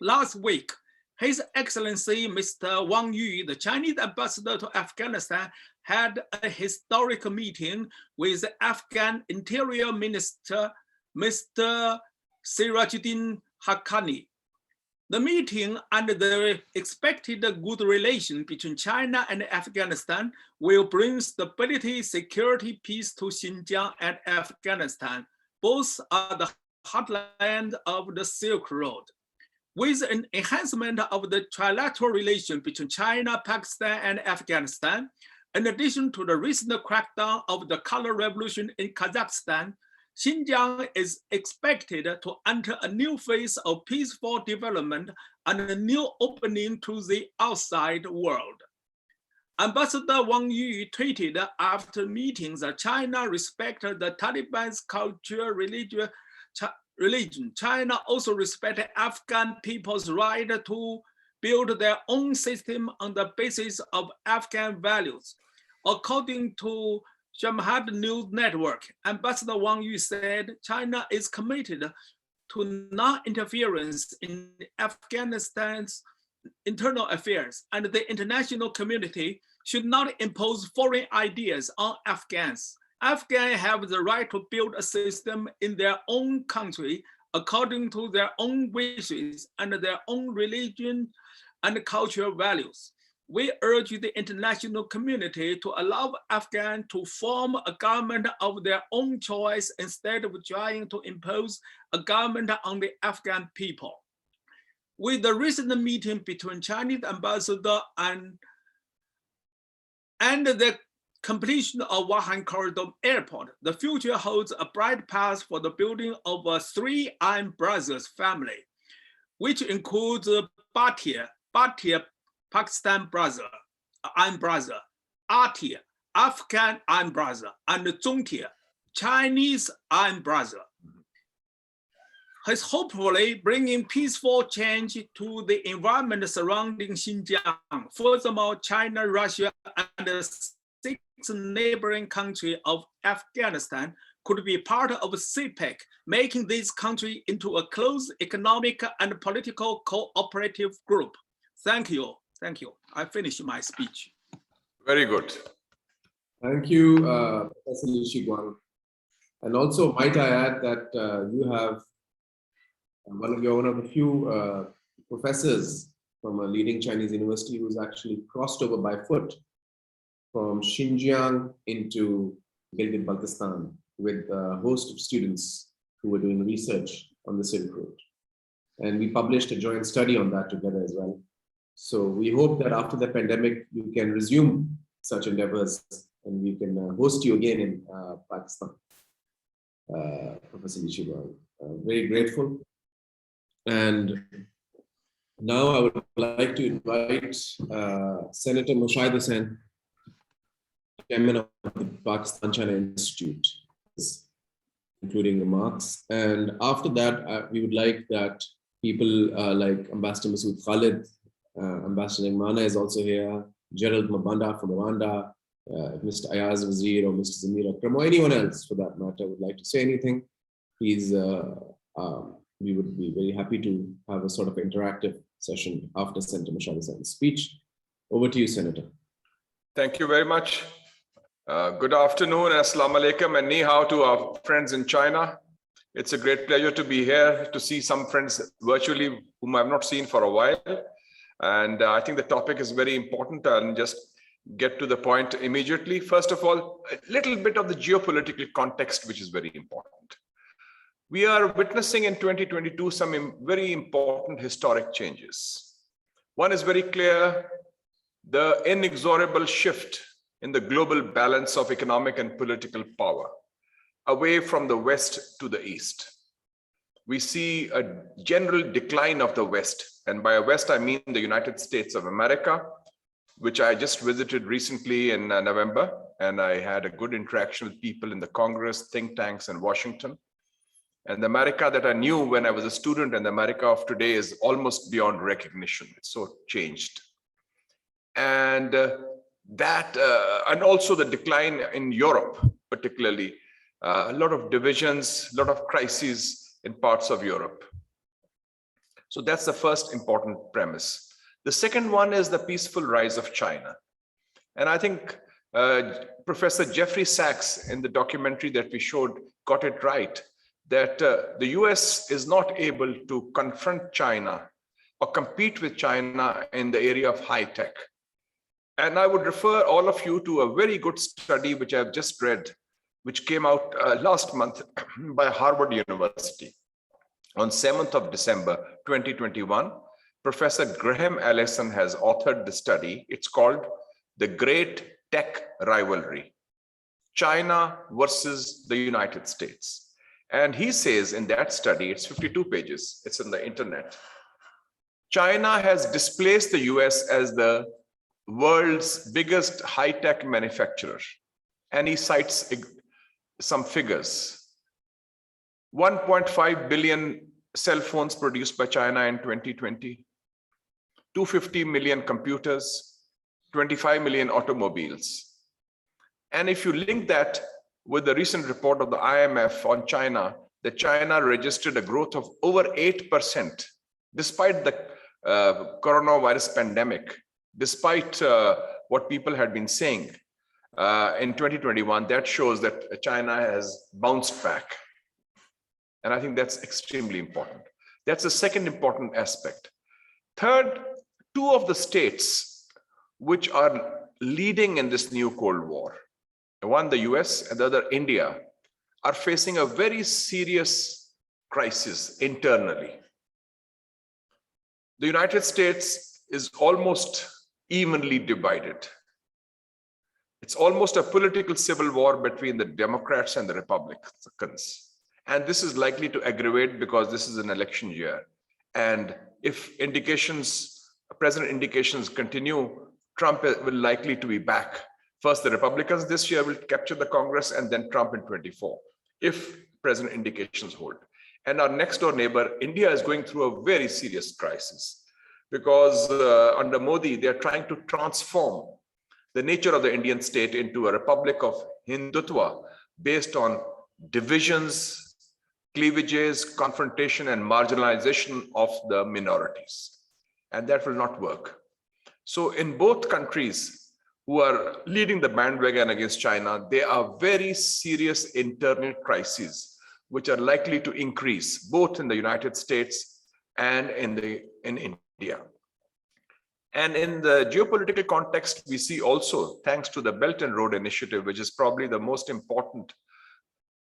Last week, His Excellency Mr. Wang Yi, the Chinese ambassador to Afghanistan, had a historic meeting with the Afghan Interior Minister, Mr. Sirajuddin Haqqani. The meeting and the expected good relation between China and Afghanistan will bring stability, security, peace to Xinjiang and Afghanistan. Both are the heartland of the Silk Road. With an enhancement of the trilateral relation between China, Pakistan, and Afghanistan, in addition to the recent crackdown of the color revolution in Kazakhstan, Xinjiang is expected to enter a new phase of peaceful development and a new opening to the outside world. Ambassador Wang Yi tweeted after meetings that China respects the Taliban's culture, religion. China also respects Afghan people's right to build their own system on the basis of Afghan values. According to Shamhat News Network, Ambassador Wang Yi said China is committed to non-interference in Afghanistan's internal affairs, and the international community should not impose foreign ideas on Afghans. Afghans have the right to build a system in their own country according to their own wishes and their own religion and cultural values. We urge the international community to allow Afghans to form a government of their own choice instead of trying to impose a government on the Afghan people. With the recent meeting between Chinese ambassador and the completion of Wuhan Corridor Airport, the future holds a bright path for the building of a three Iron Brothers family, which includes Bhatia, Pakistan brother, Iron brother, Atia, Afghan Iron brother, and Zongtia, Chinese Iron brother. Has hopefully bringing peaceful change to the environment surrounding Xinjiang. Furthermore, China, Russia, and the 6 neighboring countries of Afghanistan could be part of CPEC, making this country into a close economic and political cooperative group. Thank you. Thank you. I finished my speech. Very good. Thank you, Professor Li Shiguang. And also, might I add that you have one of the few professors from a leading Chinese university who's actually crossed over by foot from Xinjiang into Gilgit-Baltistan with a host of students who were doing research on the Silk Road. And we published a joint study on that together as well. So we hope that after the pandemic, you can resume such endeavors and we can host you again in Pakistan, Professor Li Shiguang. Very grateful. And now I would like to invite Senator Moshahid Hussain, Chairman of the Pakistan-China Institute, including remarks. And after that, we would like that people like Ambassador Masood Khalid, Ambassador Mana is also here, Gerald Mabanda from Rwanda, Mr. Ayaz Wazir or Mr. Zamir Akram, or anyone else for that matter would like to say anything, please, we would be very happy to have a sort of interactive session after Senator Moshahid Hussain's speech. Over to you, Senator. Thank you very much. Good afternoon, Assalamu alaikum, and ni hao to our friends in China. It's a great pleasure to be here to see some friends virtually whom I've not seen for a while. And I think the topic is very important and just get to the point immediately. First of all, a little bit of the geopolitical context, which is very important. We are witnessing in 2022 some very important historic changes. One is very clear, the inexorable shift in the global balance of economic and political power away from the West to the East. We see a general decline of the West, and by West I mean the United States of America, which I just visited recently in November, and I had a good interaction with people in the Congress, think tanks in Washington. And the America that I knew when I was a student and the America of today is almost beyond recognition. It's so changed. And and also the decline in Europe, particularly, a lot of divisions, a lot of crises in parts of Europe. So that's the first important premise. The second one is the peaceful rise of China. And I think Professor Jeffrey Sachs in the documentary that we showed got it right, that the US is not able to confront China or compete with China in the area of high tech. And I would refer all of you to a very good study which I've just read, which came out last month by Harvard University. On 7th of December, 2021, Professor Graham Allison has authored the study. It's called The Great Tech Rivalry, China versus the United States. And he says in that study, it's 52 pages, it's on the internet, China has displaced the US as the world's biggest high-tech manufacturer. And he cites some figures. 1.5 billion cell phones produced by China in 2020, 250 million computers, 25 million automobiles. And if you link that with the recent report of the IMF on China, that China registered a growth of over 8%, despite the coronavirus pandemic, despite what people had been saying in 2021, that shows that China has bounced back. And I think that's extremely important. That's the second important aspect. Third, two of the states which are leading in this new Cold War, one the US and the other India, are facing a very serious crisis internally. The United States is almost evenly divided. It's almost a political civil war between the Democrats and the Republicans. And this is likely to aggravate because this is an election year. And if present indications continue, Trump will likely to be back. First, the Republicans this year will capture the Congress, and then Trump in 24, if present indications hold. And our next door neighbor, India, is going through a very serious crisis because under Modi, they're trying to transform the nature of the Indian state into a republic of Hindutva based on divisions, cleavages, confrontation, and marginalization of the minorities. And that will not work. So in both countries who are leading the bandwagon against China, there are very serious internal crises which are likely to increase both in the United States and in India. And in the geopolitical context, we see also, thanks to the Belt and Road Initiative, which is probably the most important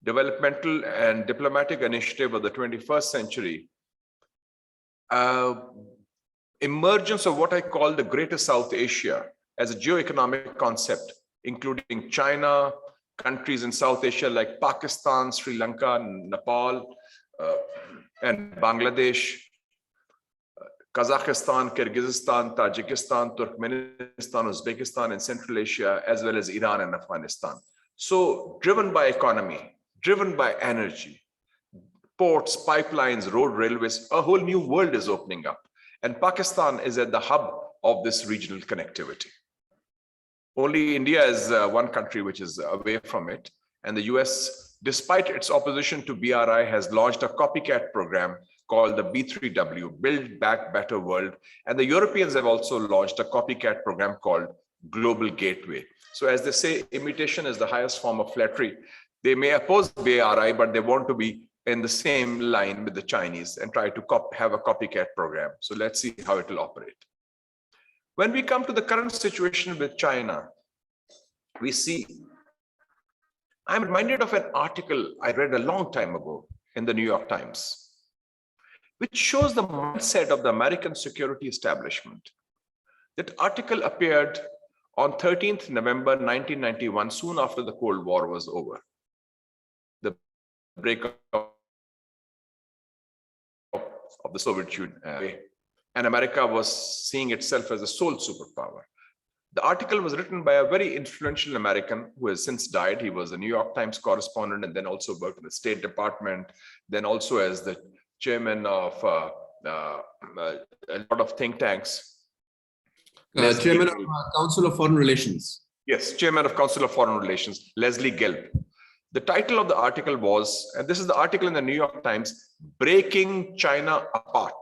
developmental and diplomatic initiative of the 21st century, emergence of what I call the Greater South Asia as a geoeconomic concept, including China, countries in South Asia like Pakistan, Sri Lanka, Nepal, and Bangladesh, Kazakhstan, Kyrgyzstan, Tajikistan, Turkmenistan, Uzbekistan, and Central Asia, as well as Iran and Afghanistan. So driven by economy, driven by energy, ports, pipelines, road, railways, a whole new world is opening up. And Pakistan is at the hub of this regional connectivity. Only India is one country which is away from it. And the US, despite its opposition to BRI, has launched a copycat program called the B3W, Build Back Better World. And the Europeans have also launched a copycat program called Global Gateway. So as they say, imitation is the highest form of flattery. They may oppose BRI, but they want to be in the same line with the Chinese and try to have a copycat program. So let's see how it will operate. When we come to the current situation with China, we see, I'm reminded of an article I read a long time ago in the New York Times, which shows the mindset of the American security establishment. That article appeared on 13th November 1991, soon after the Cold War was over. The breakup of the Soviet Union, and America was seeing itself as a sole superpower. The article was written by a very influential American who has since died. He was a New York Times correspondent and then also worked in the State Department, then also as the chairman of a lot of think tanks. Chairman of Council of Foreign Relations. Yes, Chairman of Council of Foreign Relations, Leslie Gelb. The title of the article was, and this is the article in the New York Times, Breaking China Apart.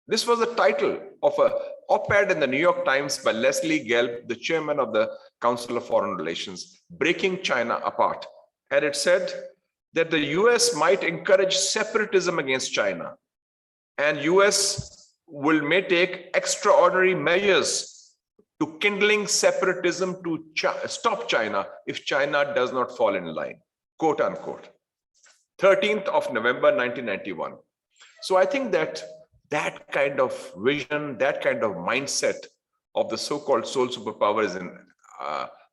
This was the title of an op-ed in the New York Times by Leslie Gelb, the chairman of the Council of Foreign Relations, Breaking China Apart. And it said that the US might encourage separatism against China, and US may take extraordinary measures to kindling separatism to stop China if China does not fall in line, quote unquote. 13th of November, 1991. So I think that that kind of vision, that kind of mindset of the so-called sole superpower is in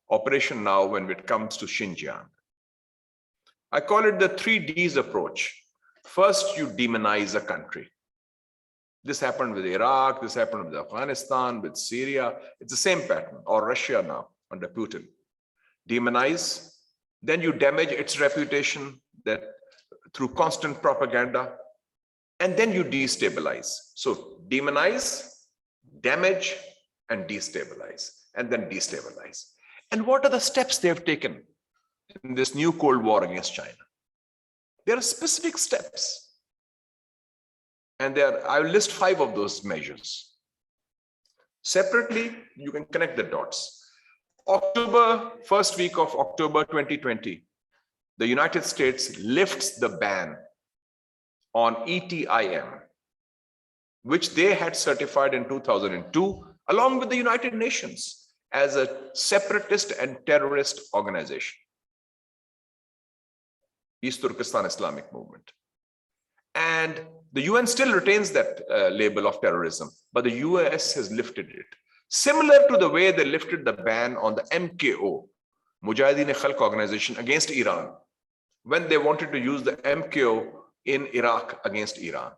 operation now when it comes to Xinjiang. I call it the 3Ds approach. First, you demonize a country. This happened with Iraq, this happened with Afghanistan, with Syria. It's the same pattern, or Russia now under Putin. Demonize, then you damage its reputation that through constant propaganda, and then you destabilize. So demonize, damage, and destabilize, and then destabilize. And what are the steps they have taken in this new Cold War against China? There are specific steps. And I will list 5 of those measures. Separately, you can connect the dots. First week of October 2020, the United States lifts the ban on ETIM, which they had certified in 2002, along with the United Nations as a separatist and terrorist organization. East Turkestan Islamic Movement. And the UN still retains that label of terrorism, but the US has lifted it. Similar to the way they lifted the ban on the MKO, Mujahideen-e-Khalq organization, against Iran, when they wanted to use the MKO in Iraq against Iran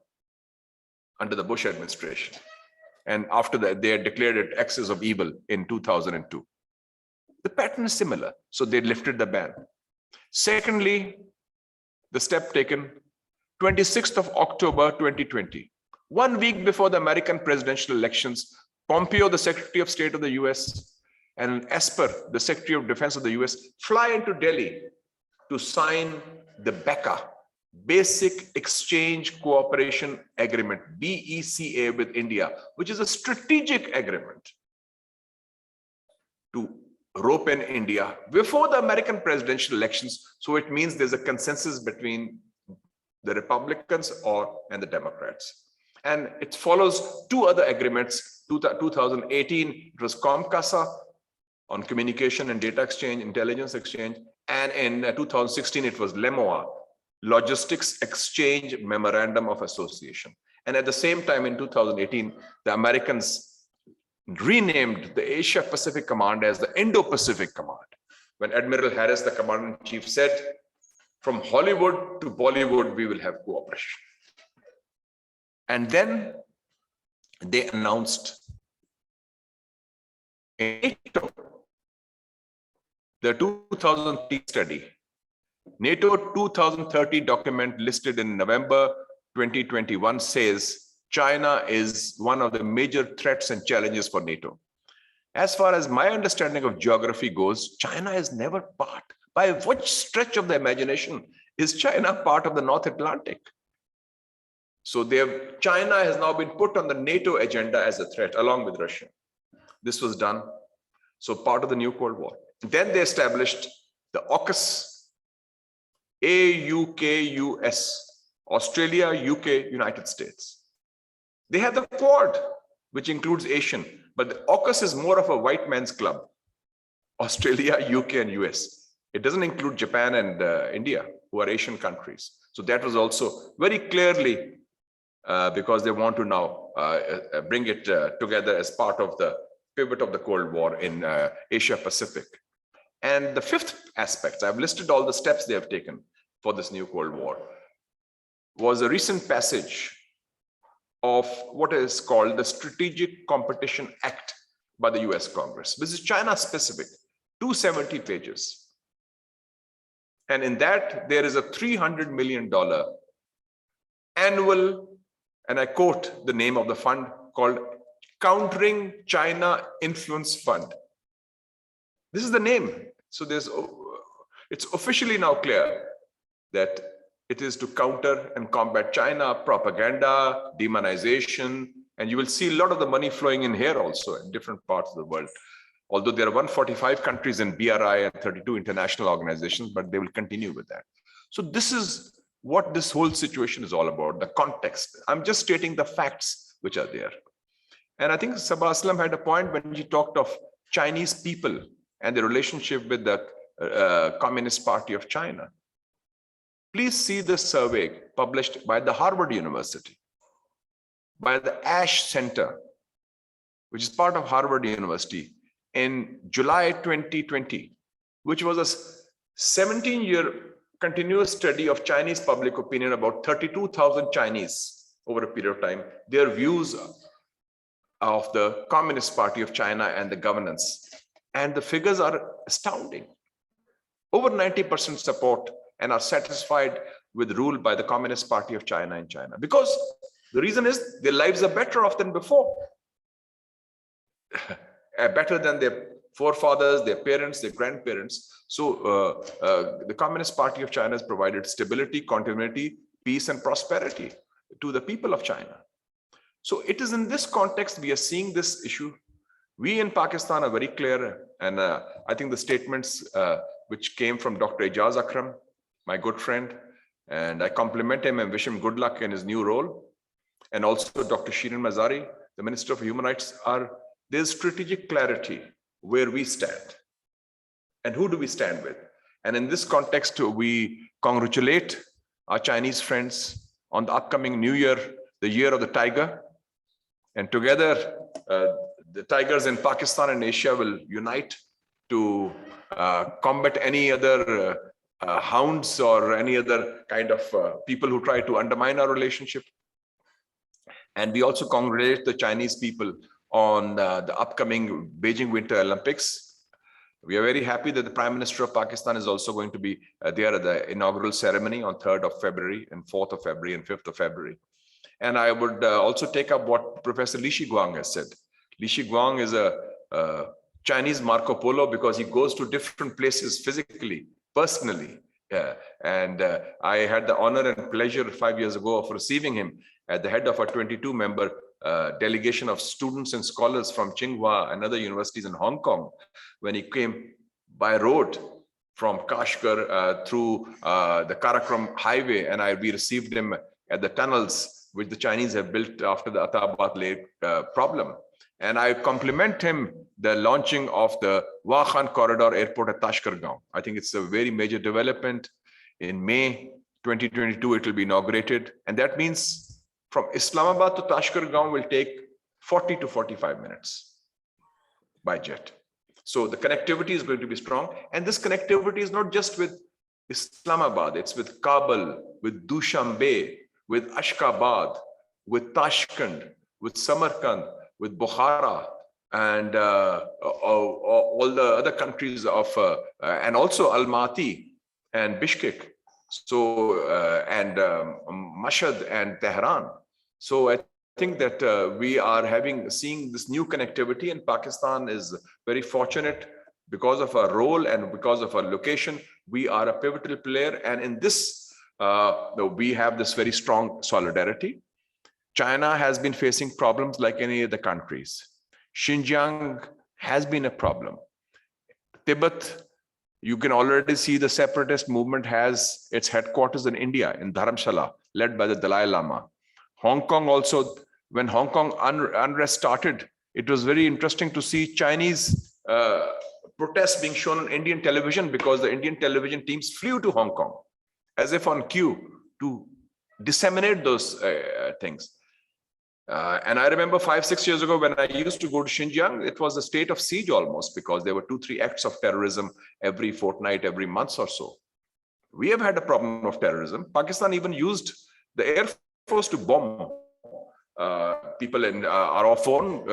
under the Bush administration. And after that, they had declared it axis of evil in 2002. The pattern is similar, so they lifted the ban. Secondly, the step taken 26th of October 2020, 1 week before the American presidential elections, Pompeo, the Secretary of State of the US, and Esper, the Secretary of Defense of the US, fly into Delhi to sign the BECA, Basic Exchange Cooperation Agreement, BECA, with India, which is a strategic agreement to rope in India before the American presidential elections. So it means there's a consensus between the Republicans and the Democrats. And it follows 2 other agreements. 2018, it was COMCASA on communication and data exchange, intelligence exchange. And in 2016, it was LEMOA, Logistics Exchange Memorandum of Association. And at the same time, in 2018, the Americans renamed the Asia Pacific Command as the Indo-Pacific Command. When Admiral Harris, the Commander-in-Chief, said, from Hollywood to Bollywood, we will have cooperation. And then they announced NATO, the 2003 study, NATO 2030 document listed in November 2021 says China is one of the major threats and challenges for NATO. As far as my understanding of geography goes, China is never part. By which stretch of the imagination is China part of the North Atlantic? So China has now been put on the NATO agenda as a threat, along with Russia. This was done. So part of the new Cold War. Then they established the AUKUS, AUKUS, Australia, UK, United States. They have the Quad, which includes Asian, but the AUKUS is more of a white man's club. Australia, UK, and US. It doesn't include Japan and India. who are Asian countries. So that was also very clearly because they want to now bring it together as part of the pivot of the Cold War in Asia Pacific. And the fifth aspect, I've listed all the steps they have taken for this new Cold War, was a recent passage of what is called the Strategic Competition Act by the US Congress. This is China specific, 270 pages. And in that, there is a $300 million annual, and I quote the name of the fund, called Countering China Influence Fund. This is the name. So it's officially now clear that it is to counter and combat China, propaganda, demonization, and you will see a lot of the money flowing in here also in different parts of the world. Although there are 145 countries in BRI and 32 international organizations, but they will continue with that. So this is what this whole situation is all about, the context. I'm just stating the facts which are there. And I think Sabah Aslam had a point when she talked of Chinese people and the relationship with the Communist Party of China. Please see the survey published by the Harvard University, by the Ash Center, which is part of Harvard University, in July 2020, which was a 17-year continuous study of Chinese public opinion, about 32,000 Chinese over a period of time, their views of the Communist Party of China and the governance. And the figures are astounding. Over 90% support and are satisfied with rule by the Communist Party of China in China. Because the reason is their lives are better off than before. Better than their forefathers, their parents, their grandparents. So the Communist Party of China has provided stability, continuity, peace, and prosperity to the people of China. So it is in this context we are seeing this issue. We in Pakistan are very clear, and I think the statements which came from Dr. Ijaz Akram, my good friend, and I compliment him and wish him good luck in his new role. And also Dr. Shirin Mazari, the Minister for Human Rights, there's strategic clarity where we stand and who do we stand with. And in this context, we congratulate our Chinese friends on the upcoming New Year, the Year of the Tiger. And together, the tigers in Pakistan and Asia will unite to combat any other hounds or any other kind of people who try to undermine our relationship. And we also congratulate the Chinese people on the upcoming Beijing Winter Olympics. We are very happy that the Prime Minister of Pakistan is also going to be there at the inaugural ceremony on 3rd of February and 4th of February and 5th of February. And I would also take up what Professor Li Shiguang has said. Li Shiguang is a Chinese Marco Polo because he goes to different places physically, personally. And I had the honor and pleasure 5 years ago of receiving him at the head of a 22-member delegation of students and scholars from Tsinghua and other universities in Hong Kong when he came by road from Kashgar through the Karakoram highway, and we received him at the tunnels which the Chinese have built after the Atabad Lake problem. And I compliment him the launching of the Wakhan Corridor Airport at Tashkar. I think it's a very major development. In May 2022, it will be inaugurated. And that means from Islamabad to Tashkar will take 40 to 45 minutes by jet. So the connectivity is going to be strong. And this connectivity is not just with Islamabad, it's with Kabul, with Dushanbe, with Ashkabad, with Tashkent, with Samarkand, with Bukhara, and all the other countries of, and also Almaty and Bishkek, so and Mashhad and Tehran. So I think that we are seeing this new connectivity, and Pakistan is very fortunate because of our role and because of our location. We are a pivotal player, and in this, we have this very strong solidarity. China has been facing problems like any other countries. Xinjiang has been a problem. Tibet, you can already see the separatist movement has its headquarters in India, in Dharamshala, led by the Dalai Lama. Hong Kong also, when Hong Kong unrest started, it was very interesting to see Chinese protests being shown on Indian television because the Indian television teams flew to Hong Kong as if on cue to disseminate those things. And I remember 5-6 years ago when I used to go to Xinjiang, it was a state of siege almost, because there were 2-3 acts of terrorism every fortnight, every month or so. We have had a problem of terrorism. Pakistan even used the Air Force to bomb people in our own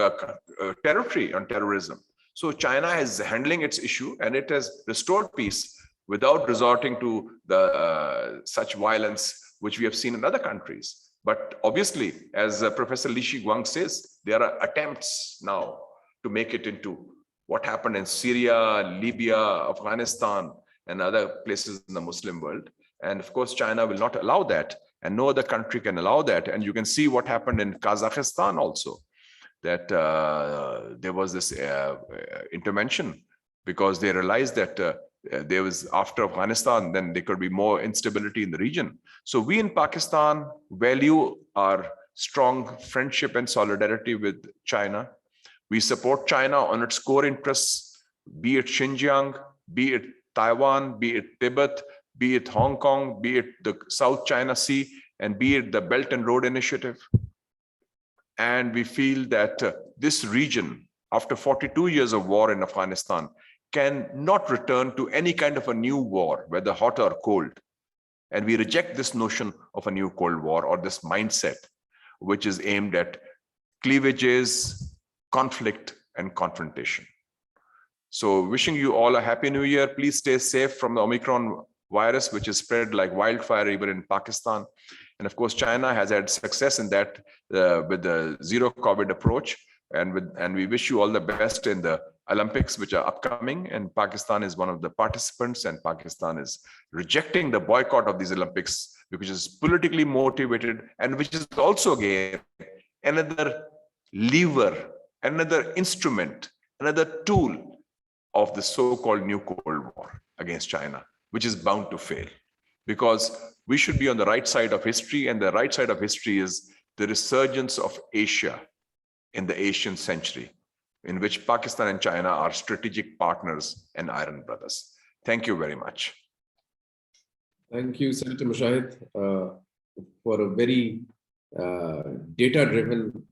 territory on terrorism. So China is handling its issue, and it has restored peace without resorting to the such violence which we have seen in other countries. But obviously, as Professor Li Shiguang says, there are attempts now to make it into what happened in Syria, Libya, Afghanistan, and other places in the Muslim world. And of course, China will not allow that, and no other country can allow that. And you can see what happened in Kazakhstan also, that there was this intervention because they realized that there was, after Afghanistan, then there could be more instability in the region. So we in Pakistan value our strong friendship and solidarity with China. We support China on its core interests, be it Xinjiang, be it Taiwan, be it Tibet, be it Hong Kong, be it the South China Sea, and be it the Belt and Road Initiative. And we feel that this region, after 42 years of war in Afghanistan, can not return to any kind of a new war, whether hot or cold. And we reject this notion of a new Cold War, or this mindset, which is aimed at cleavages, conflict, and confrontation. So wishing you all a happy new year. Please stay safe from the Omicron virus, which is spread like wildfire even in Pakistan. And of course, China has had success in that with the zero COVID approach. And we wish you all the best in the Olympics, which are upcoming. And Pakistan is one of the participants, and Pakistan is rejecting the boycott of these Olympics, which is politically motivated, and which is also, again, another lever, another instrument, another tool of the so-called new Cold War against China, which is bound to fail. Because we should be on the right side of history, and the right side of history is the resurgence of Asia in the Asian century, in which Pakistan and China are strategic partners and iron brothers. Thank you very much. Thank you, Senator Mushahid, for a very data-driven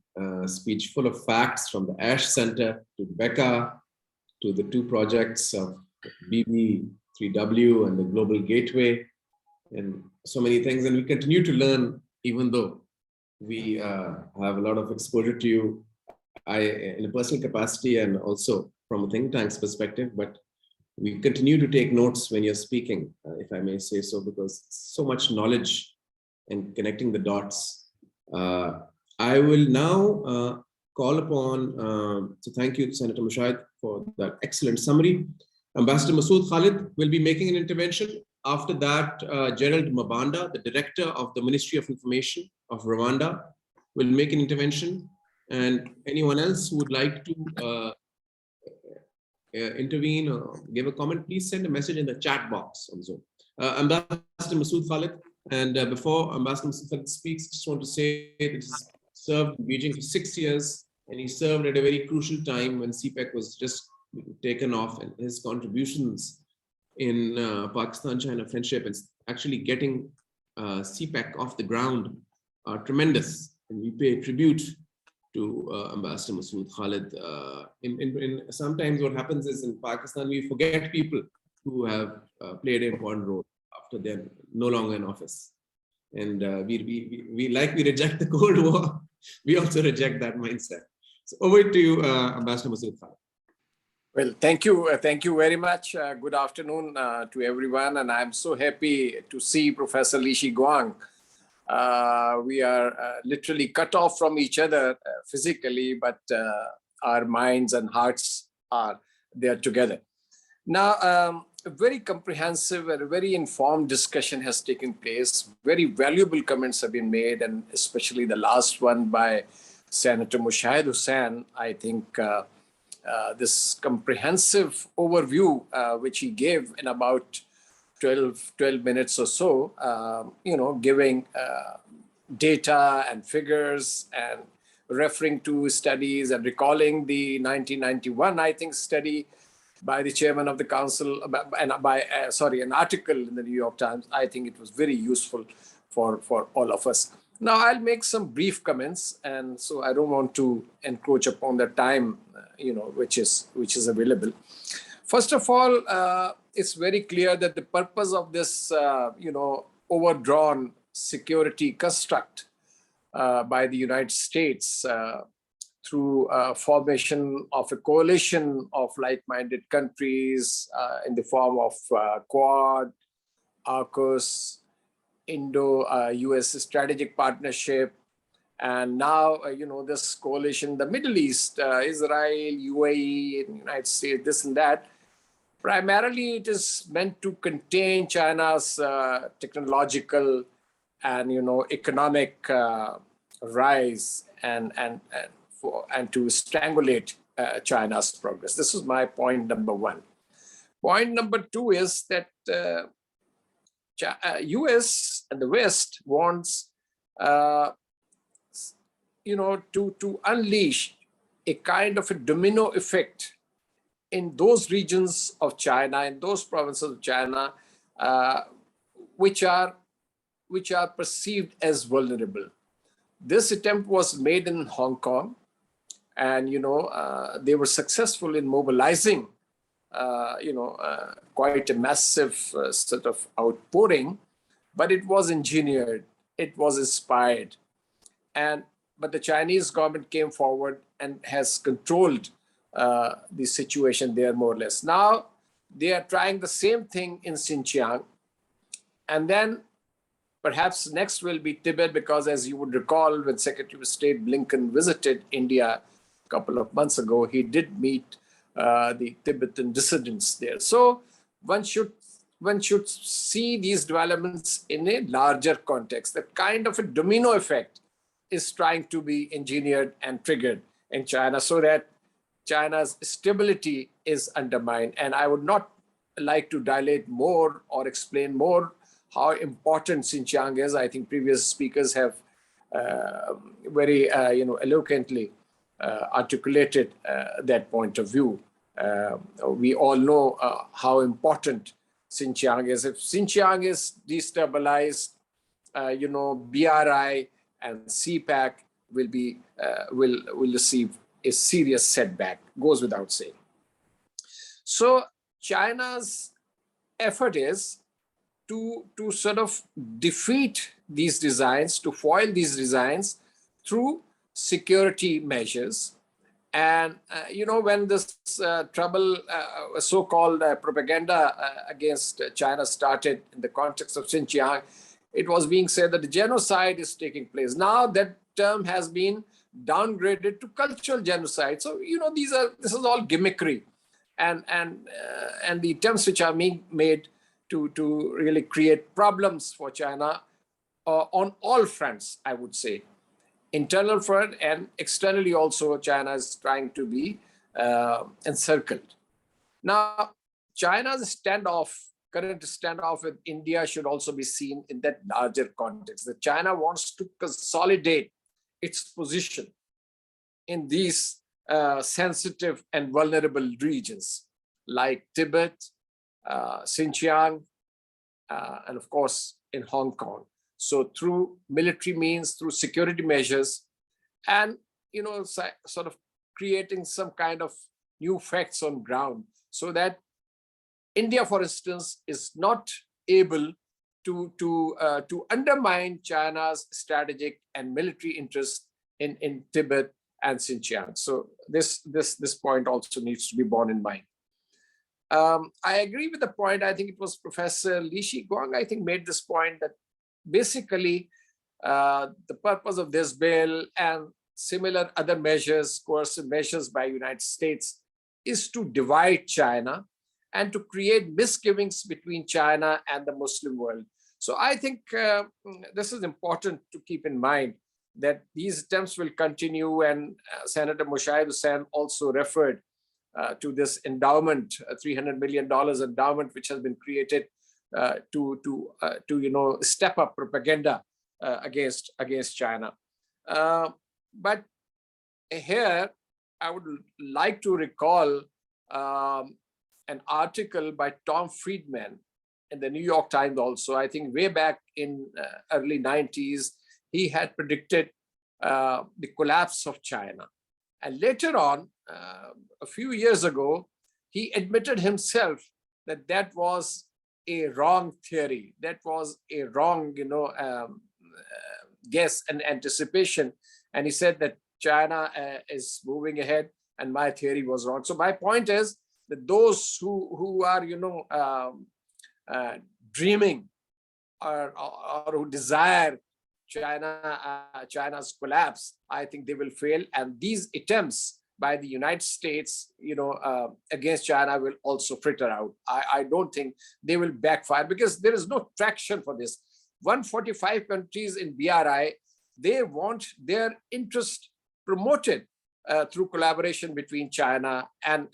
speech full of facts, from the Ash Center to Becca to the 2 projects of BB3W and the Global Gateway, and so many things. And we continue to learn, even though we have a lot of exposure to you, in a personal capacity and also from a think tank's perspective, but we continue to take notes when you're speaking, if I may say so, because so much knowledge and connecting the dots. I will now call upon, to thank you, Senator Mushahid, for that excellent summary. Ambassador Masood Khalid will be making an intervention. After that, Gerald Mabanda, the director of the Ministry of Information of Rwanda, will make an intervention. And anyone else who would like to intervene or give a comment, please send a message in the chat box on Zoom. Ambassador Masood Khalid, and before Ambassador Masood Khalid speaks, I just want to say that he's served in Beijing for 6 years, and he served at a very crucial time when CPEC was just taken off, and his contributions in Pakistan-China friendship and actually getting CPEC off the ground are tremendous. And we pay tribute to Ambassador Masood Khalid. Sometimes what happens is, in Pakistan, we forget people who have played an important role after they're no longer in office. And we reject the Cold War, we also reject that mindset. So over to you, Ambassador Masood Khalid. Well, thank you very much. Good afternoon to everyone, and I'm so happy to see Professor Li Shiguang. We are literally cut off from each other physically, but our minds and hearts are there together. Now, a very comprehensive and a very informed discussion has taken place. Very valuable comments have been made, and especially the last one by Senator Mushahid Hussain. I think this comprehensive overview, which he gave in about 12 minutes or so, giving data and figures and referring to studies and recalling the 1991, I think, study by the chairman of the council, and an article in the New York Times. I think it was very useful for all of us. Now I'll make some brief comments, and so I don't want to encroach upon the time, which is available. First of all, it's very clear that the purpose of this, overdrawn security construct by the United States through formation of a coalition of like-minded countries in the form of Quad, AUKUS, Indo-US strategic partnership, and now, this coalition, the Middle East, Israel, UAE, and United States, this and that. Primarily, it is meant to contain China's technological and economic rise and to strangulate China's progress. This is my point number one. Point number two is that US and the West wants to unleash a kind of a domino effect in those regions of China, in those provinces of China, which are perceived as vulnerable. This attempt was made in Hong Kong, and they were successful in mobilizing quite a massive sort of outpouring, but it was engineered, it was inspired, but the Chinese government came forward and has controlled the situation there more or less. Now they are trying the same thing in Xinjiang, and then perhaps next will be Tibet, because as you would recall, when Secretary of State Blinken visited India a couple of months ago, he did meet the Tibetan dissidents there. So one should see these developments in a larger context. That kind of a domino effect is trying to be engineered and triggered in China so that China's stability is undermined. And I would not like to dilate more or explain more how important Xinjiang is. I think previous speakers have very eloquently articulated that point of view. We all know how important Xinjiang is. If Xinjiang is destabilized, BRI and CPAC will receive a serious setback, goes without saying. So China's effort is to sort of defeat these designs, to foil these designs through security measures. And, when this so-called propaganda against China started in the context of Xinjiang, it was being said that the genocide is taking place. Now that term has been downgraded to cultural genocide. So, this is all gimmickry. And the attempts which are being made to really create problems for China on all fronts, I would say. Internal front and externally also, China is trying to be encircled. Now, China's current standoff with India should also be seen in that larger context, that China wants to consolidate its position in these sensitive and vulnerable regions like Tibet, Xinjiang, and of course in Hong Kong. So through military means, through security measures, and sort of creating some kind of new facts on ground, so that India, for instance, is not able to undermine China's strategic and military interest in Tibet and Xinjiang. So this point also needs to be borne in mind. I agree with the point. I think it was Professor Lishi Guang, I think, made this point that basically the purpose of this bill and similar other measures, coercive measures by United States, is to divide China and to create misgivings between China and the Muslim world. So I think this is important to keep in mind, that these attempts will continue. And Senator Mushaid Hussain also referred to this endowment, $300 million endowment, which has been created to step up propaganda against China. But here, I would like to recall an article by Tom Friedman in the New York Times also, I think way back in early 90s, he had predicted the collapse of China. And later on, a few years ago, he admitted himself that that was a wrong theory. That was a wrong, guess and anticipation. And he said that China is moving ahead and my theory was wrong. So my point is that those who are, dreaming or who desire China's collapse, I think they will fail. And these attempts by the United States, against China will also fritter out. I don't think they will backfire because there is no traction for this. 145 countries in BRI, they want their interest promoted through collaboration between China and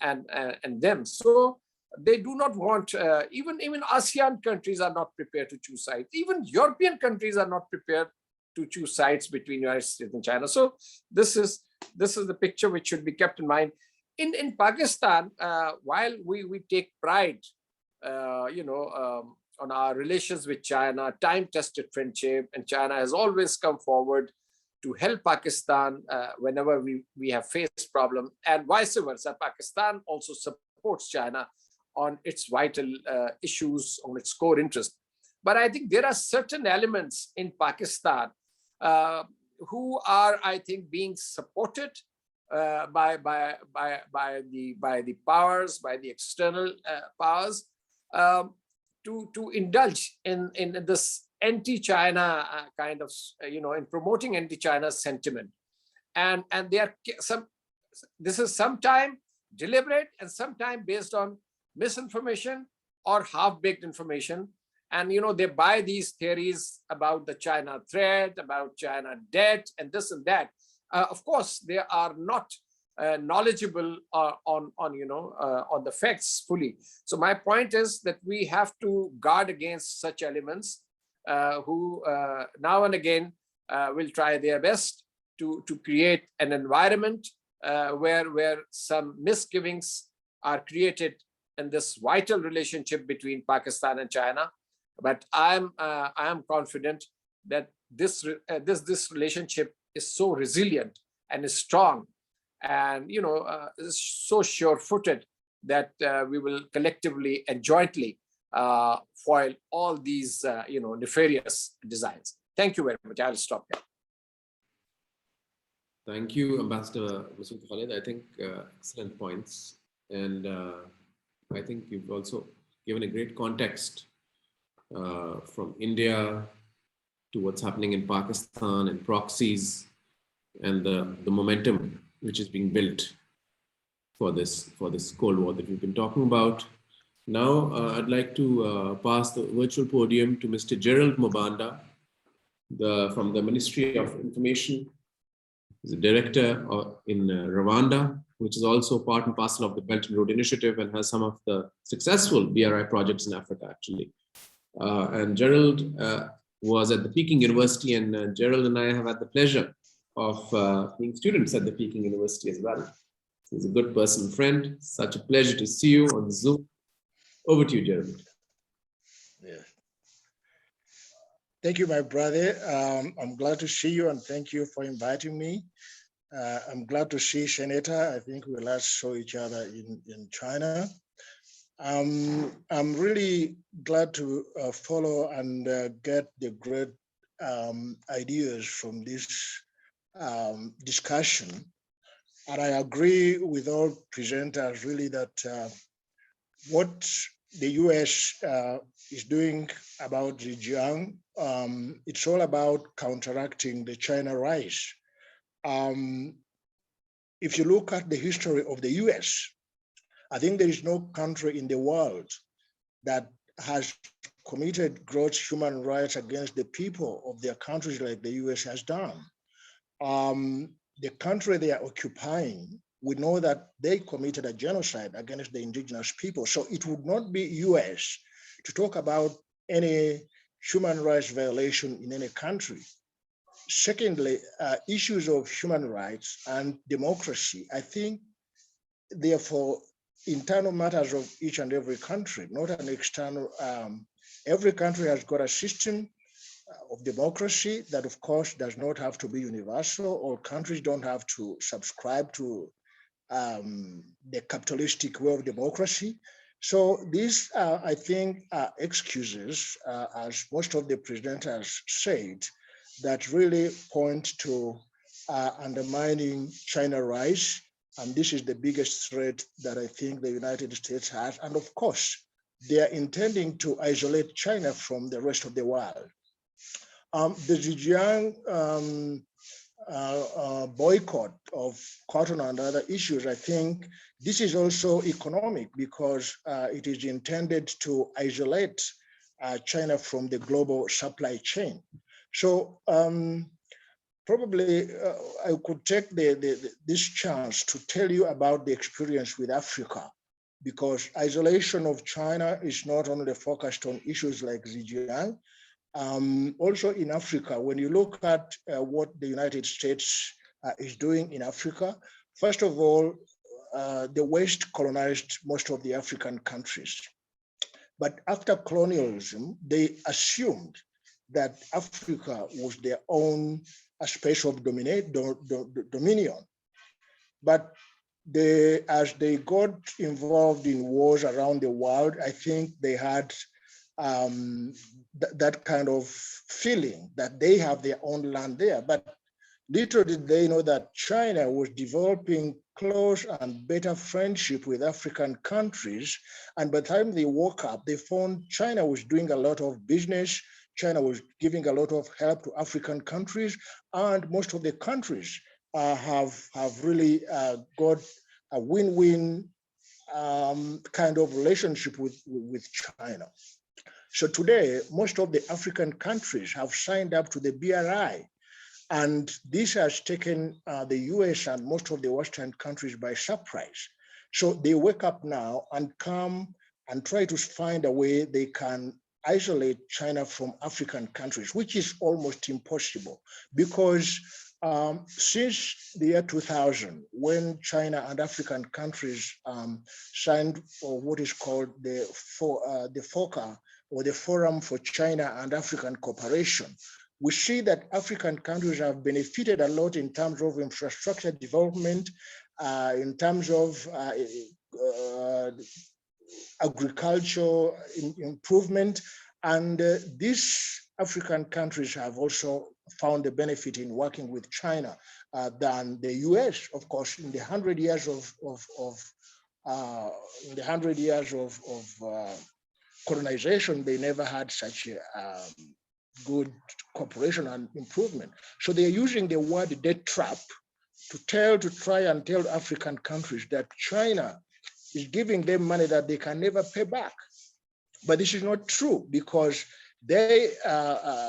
them. So they do not want, even ASEAN countries are not prepared to choose sides. Even European countries are not prepared to choose sides between United States and China. So this is the picture which should be kept in mind. In Pakistan, while we take pride, on our relations with China, time-tested friendship, and China has always come forward to help Pakistan whenever we have faced problems, and vice versa. Pakistan also supports China on its vital issues, on its core interest. But I think there are certain elements in Pakistan who are, I think, being supported by the powers, by the external powers, to indulge in this anti-China kind of, in promoting anti-China sentiment. And this is sometimes deliberate and sometimes based on misinformation or half-baked information. And, they buy these theories about the China threat, about China debt, and this and that. Of course, they are not knowledgeable on the facts fully. So my point is that we have to guard against such elements who now and again will try their best to create an environment where some misgivings are created in this vital relationship between Pakistan and China. But I am confident that this relationship is so resilient and is strong, and is so sure-footed that we will collectively and jointly foil all these nefarious designs. Thank you very much. I'll stop there. Thank you, Ambassador Masood Khalid. I think excellent points, and I think you've also given a great context from India to what's happening in Pakistan and proxies and the momentum which is being built for this Cold War that we've been talking about. Now, I'd like to pass the virtual podium to Mr. Gerald Mubanda from the Ministry of Information. He's a director in Rwanda, which is also part and parcel of the Belt and Road Initiative and has some of the successful BRI projects in Africa, actually. And Gerald was at the Peking University, and Gerald and I have had the pleasure of being students at the Peking University as well. He's a good person, friend. Such a pleasure to see you on Zoom. Over to you, Gerald. Yeah. Thank you, my brother. I'm glad to see you, and thank you for inviting me. I'm glad to see Shaneta. I think we last saw each other in China. I'm really glad to follow and get the great ideas from this discussion. And I agree with all presenters really that what the US is doing about Xinjiang, it's all about counteracting the China rise. If you look at the history of the US, I think there is no country in the world that has committed gross human rights against the people of their countries like the US has done. The country they are occupying, we know that they committed a genocide against the indigenous people. So it would not be US to talk about any human rights violation in any country. Secondly, issues of human rights and democracy, I think, therefore, internal matters of each and every country, not an external. Every country has got a system of democracy that, of course, does not have to be universal, or countries don't have to subscribe to the capitalistic way of democracy. So these, I think, are excuses, as most of the presenters said, that really point to undermining China's rights. And this is the biggest threat that I think the United States has. And of course, they are intending to isolate China from the rest of the world. The Xinjiang boycott of cotton and other issues, I think this is also economic, because it is intended to isolate China from the global supply chain. So probably I could take this chance to tell you about the experience with Africa, because isolation of China is not only focused on issues like Xinjiang. Also in Africa, when you look at what the United States is doing in Africa, first of all, the West colonized most of the African countries. But after colonialism, they assumed that Africa was their own space of dominion. But as they got involved in wars around the world, I think they had that kind of feeling that they have their own land there. But little did they know that China was developing close and better friendship with African countries. And by the time they woke up, they found China was doing a lot of business. China was giving a lot of help to African countries. And most of the countries have really got a win-win kind of relationship with China. So today, most of the African countries have signed up to the BRI, and this has taken the US and most of the Western countries by surprise. So they wake up now and come and try to find a way they can isolate China from African countries, which is almost impossible, because since the year 2000, when China and African countries signed for what is called the FOSR, or the Forum for China and African Cooperation, we see that African countries have benefited a lot in terms of infrastructure development, in terms of agriculture improvement, and these African countries have also found the benefit in working with China than the US. Of course, in the 100 years of colonization, they never had such a good cooperation and improvement. So they're using the word debt trap to try and tell African countries that China is giving them money that they can never pay back. But this is not true, because they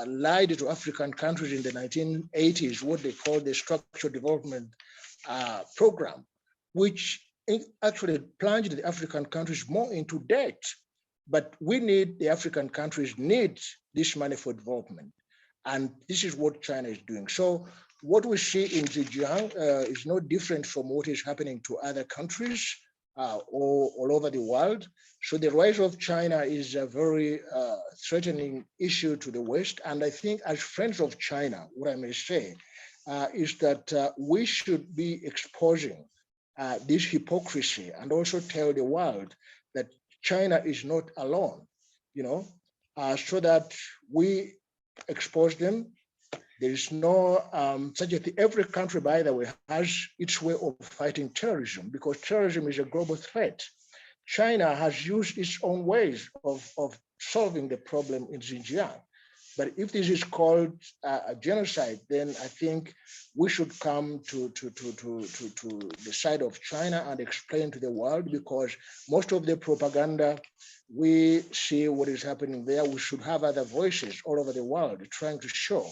lied to African countries in the 1980s, what they call the Structural Development Program, which actually plunged the African countries more into debt. But the African countries need this money for development. And this is what China is doing. So what we see in Xinjiang is no different from what is happening to other countries all over the world. So the rise of China is a very threatening issue to the West. And I think as friends of China, what I may say is that we should be exposing this hypocrisy and also tell the world that China is not alone, so that we expose them. There is no such a thing. Every country, by the way, has its way of fighting terrorism, because terrorism is a global threat. China has used its own ways of solving the problem in Xinjiang. But if this is called a genocide, then I think we should come to the side of China and explain to the world, because most of the propaganda, we see what is happening there. We should have other voices all over the world trying to show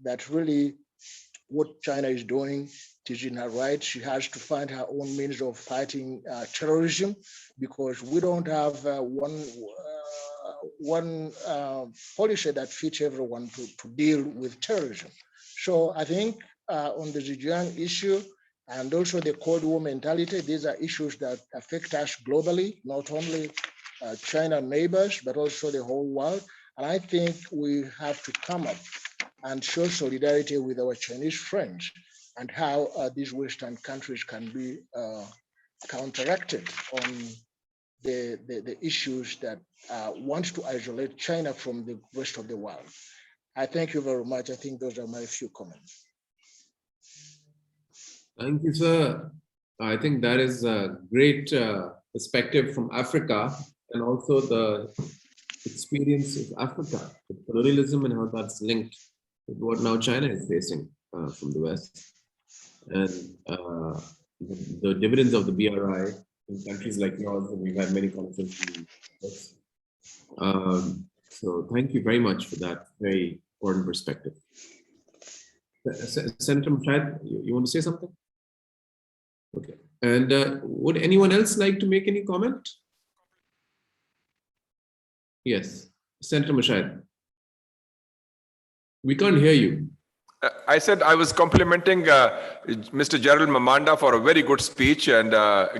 that really what China is doing is in her right. She has to find her own means of fighting terrorism, because we don't have one policy that fits everyone to deal with terrorism. So I think on the Xinjiang issue, and also the Cold War mentality. These are issues that affect us globally, not only China neighbors, but also the whole world. And I think we have to come up and show solidarity with our Chinese friends and how these Western countries can be counteracted on the issues that want to isolate China from the rest of the world. I thank you very much. I think those are my few comments. Thank you, sir. I think that is a great perspective from Africa, and also the experience of Africa, the colonialism and how that's linked with what now China is facing from the West. And the dividends of the BRI in countries like yours, and we've had many conversations. So thank you very much for that very important perspective. Senator Mushaid, you want to say something? Okay. And would anyone else like to make any comment? Yes, Senator Mushaid. We can't hear you. I said I was complimenting Mr. Gerald Mamanda for a very good speech and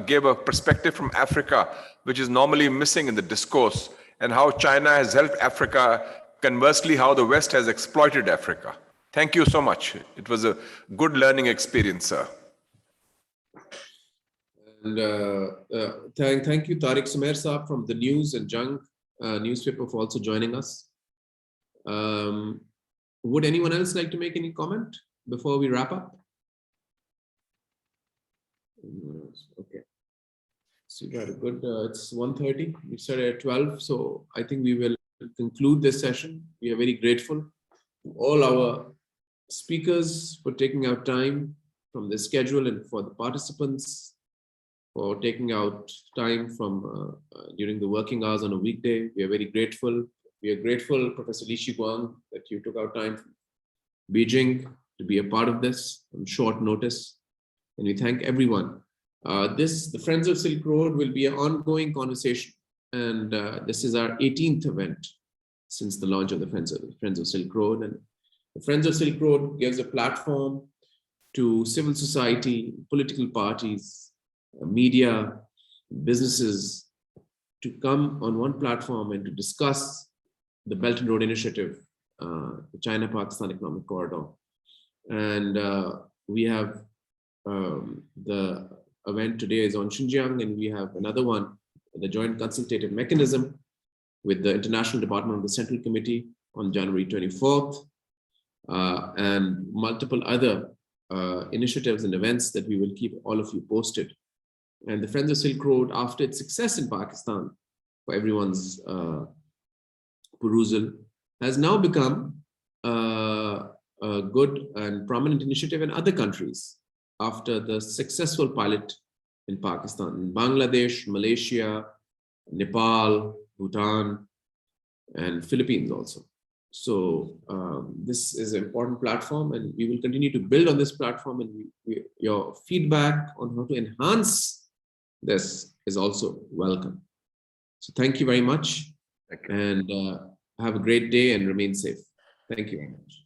gave a perspective from Africa, which is normally missing in the discourse, and how China has helped Africa, conversely, how the West has exploited Africa. Thank you so much. It was a good learning experience, sir. And thank you, Tariq Sumer Saab from the News and Jung newspaper for also joining us. Would anyone else like to make any comment before we wrap up? Okay. So you got a good, it's 1:30. We started at 12. So I think we will conclude this session. We are very grateful to all our speakers for taking out time from the schedule, and for the participants for taking out time from during the working hours on a weekday. We are very grateful. We are grateful, Professor Lishi Guang, that you took out time from Beijing to be a part of this on short notice. And we thank everyone. The Friends of Silk Road will be an ongoing conversation. And this is our 18th event since the launch of the Friends of Silk Road. And the Friends of Silk Road gives a platform to civil society, political parties, media, businesses to come on one platform and to discuss the Belt and Road Initiative, the China-Pakistan Economic Corridor. And we have the event today is on Xinjiang, and we have another one, the Joint Consultative Mechanism with the International Department of the Central Committee on January 24th, and multiple other initiatives and events that we will keep all of you posted. And the Friends of Silk Road, after its success in Pakistan, for everyone's perusal, has now become a good and prominent initiative in other countries after the successful pilot in Pakistan, in Bangladesh, Malaysia, Nepal, Bhutan, and Philippines also. So this is an important platform, and we will continue to build on this platform, and your feedback on how to enhance this is also welcome. So thank you very much. Thank you. And have a great day and remain safe. Thank you very much.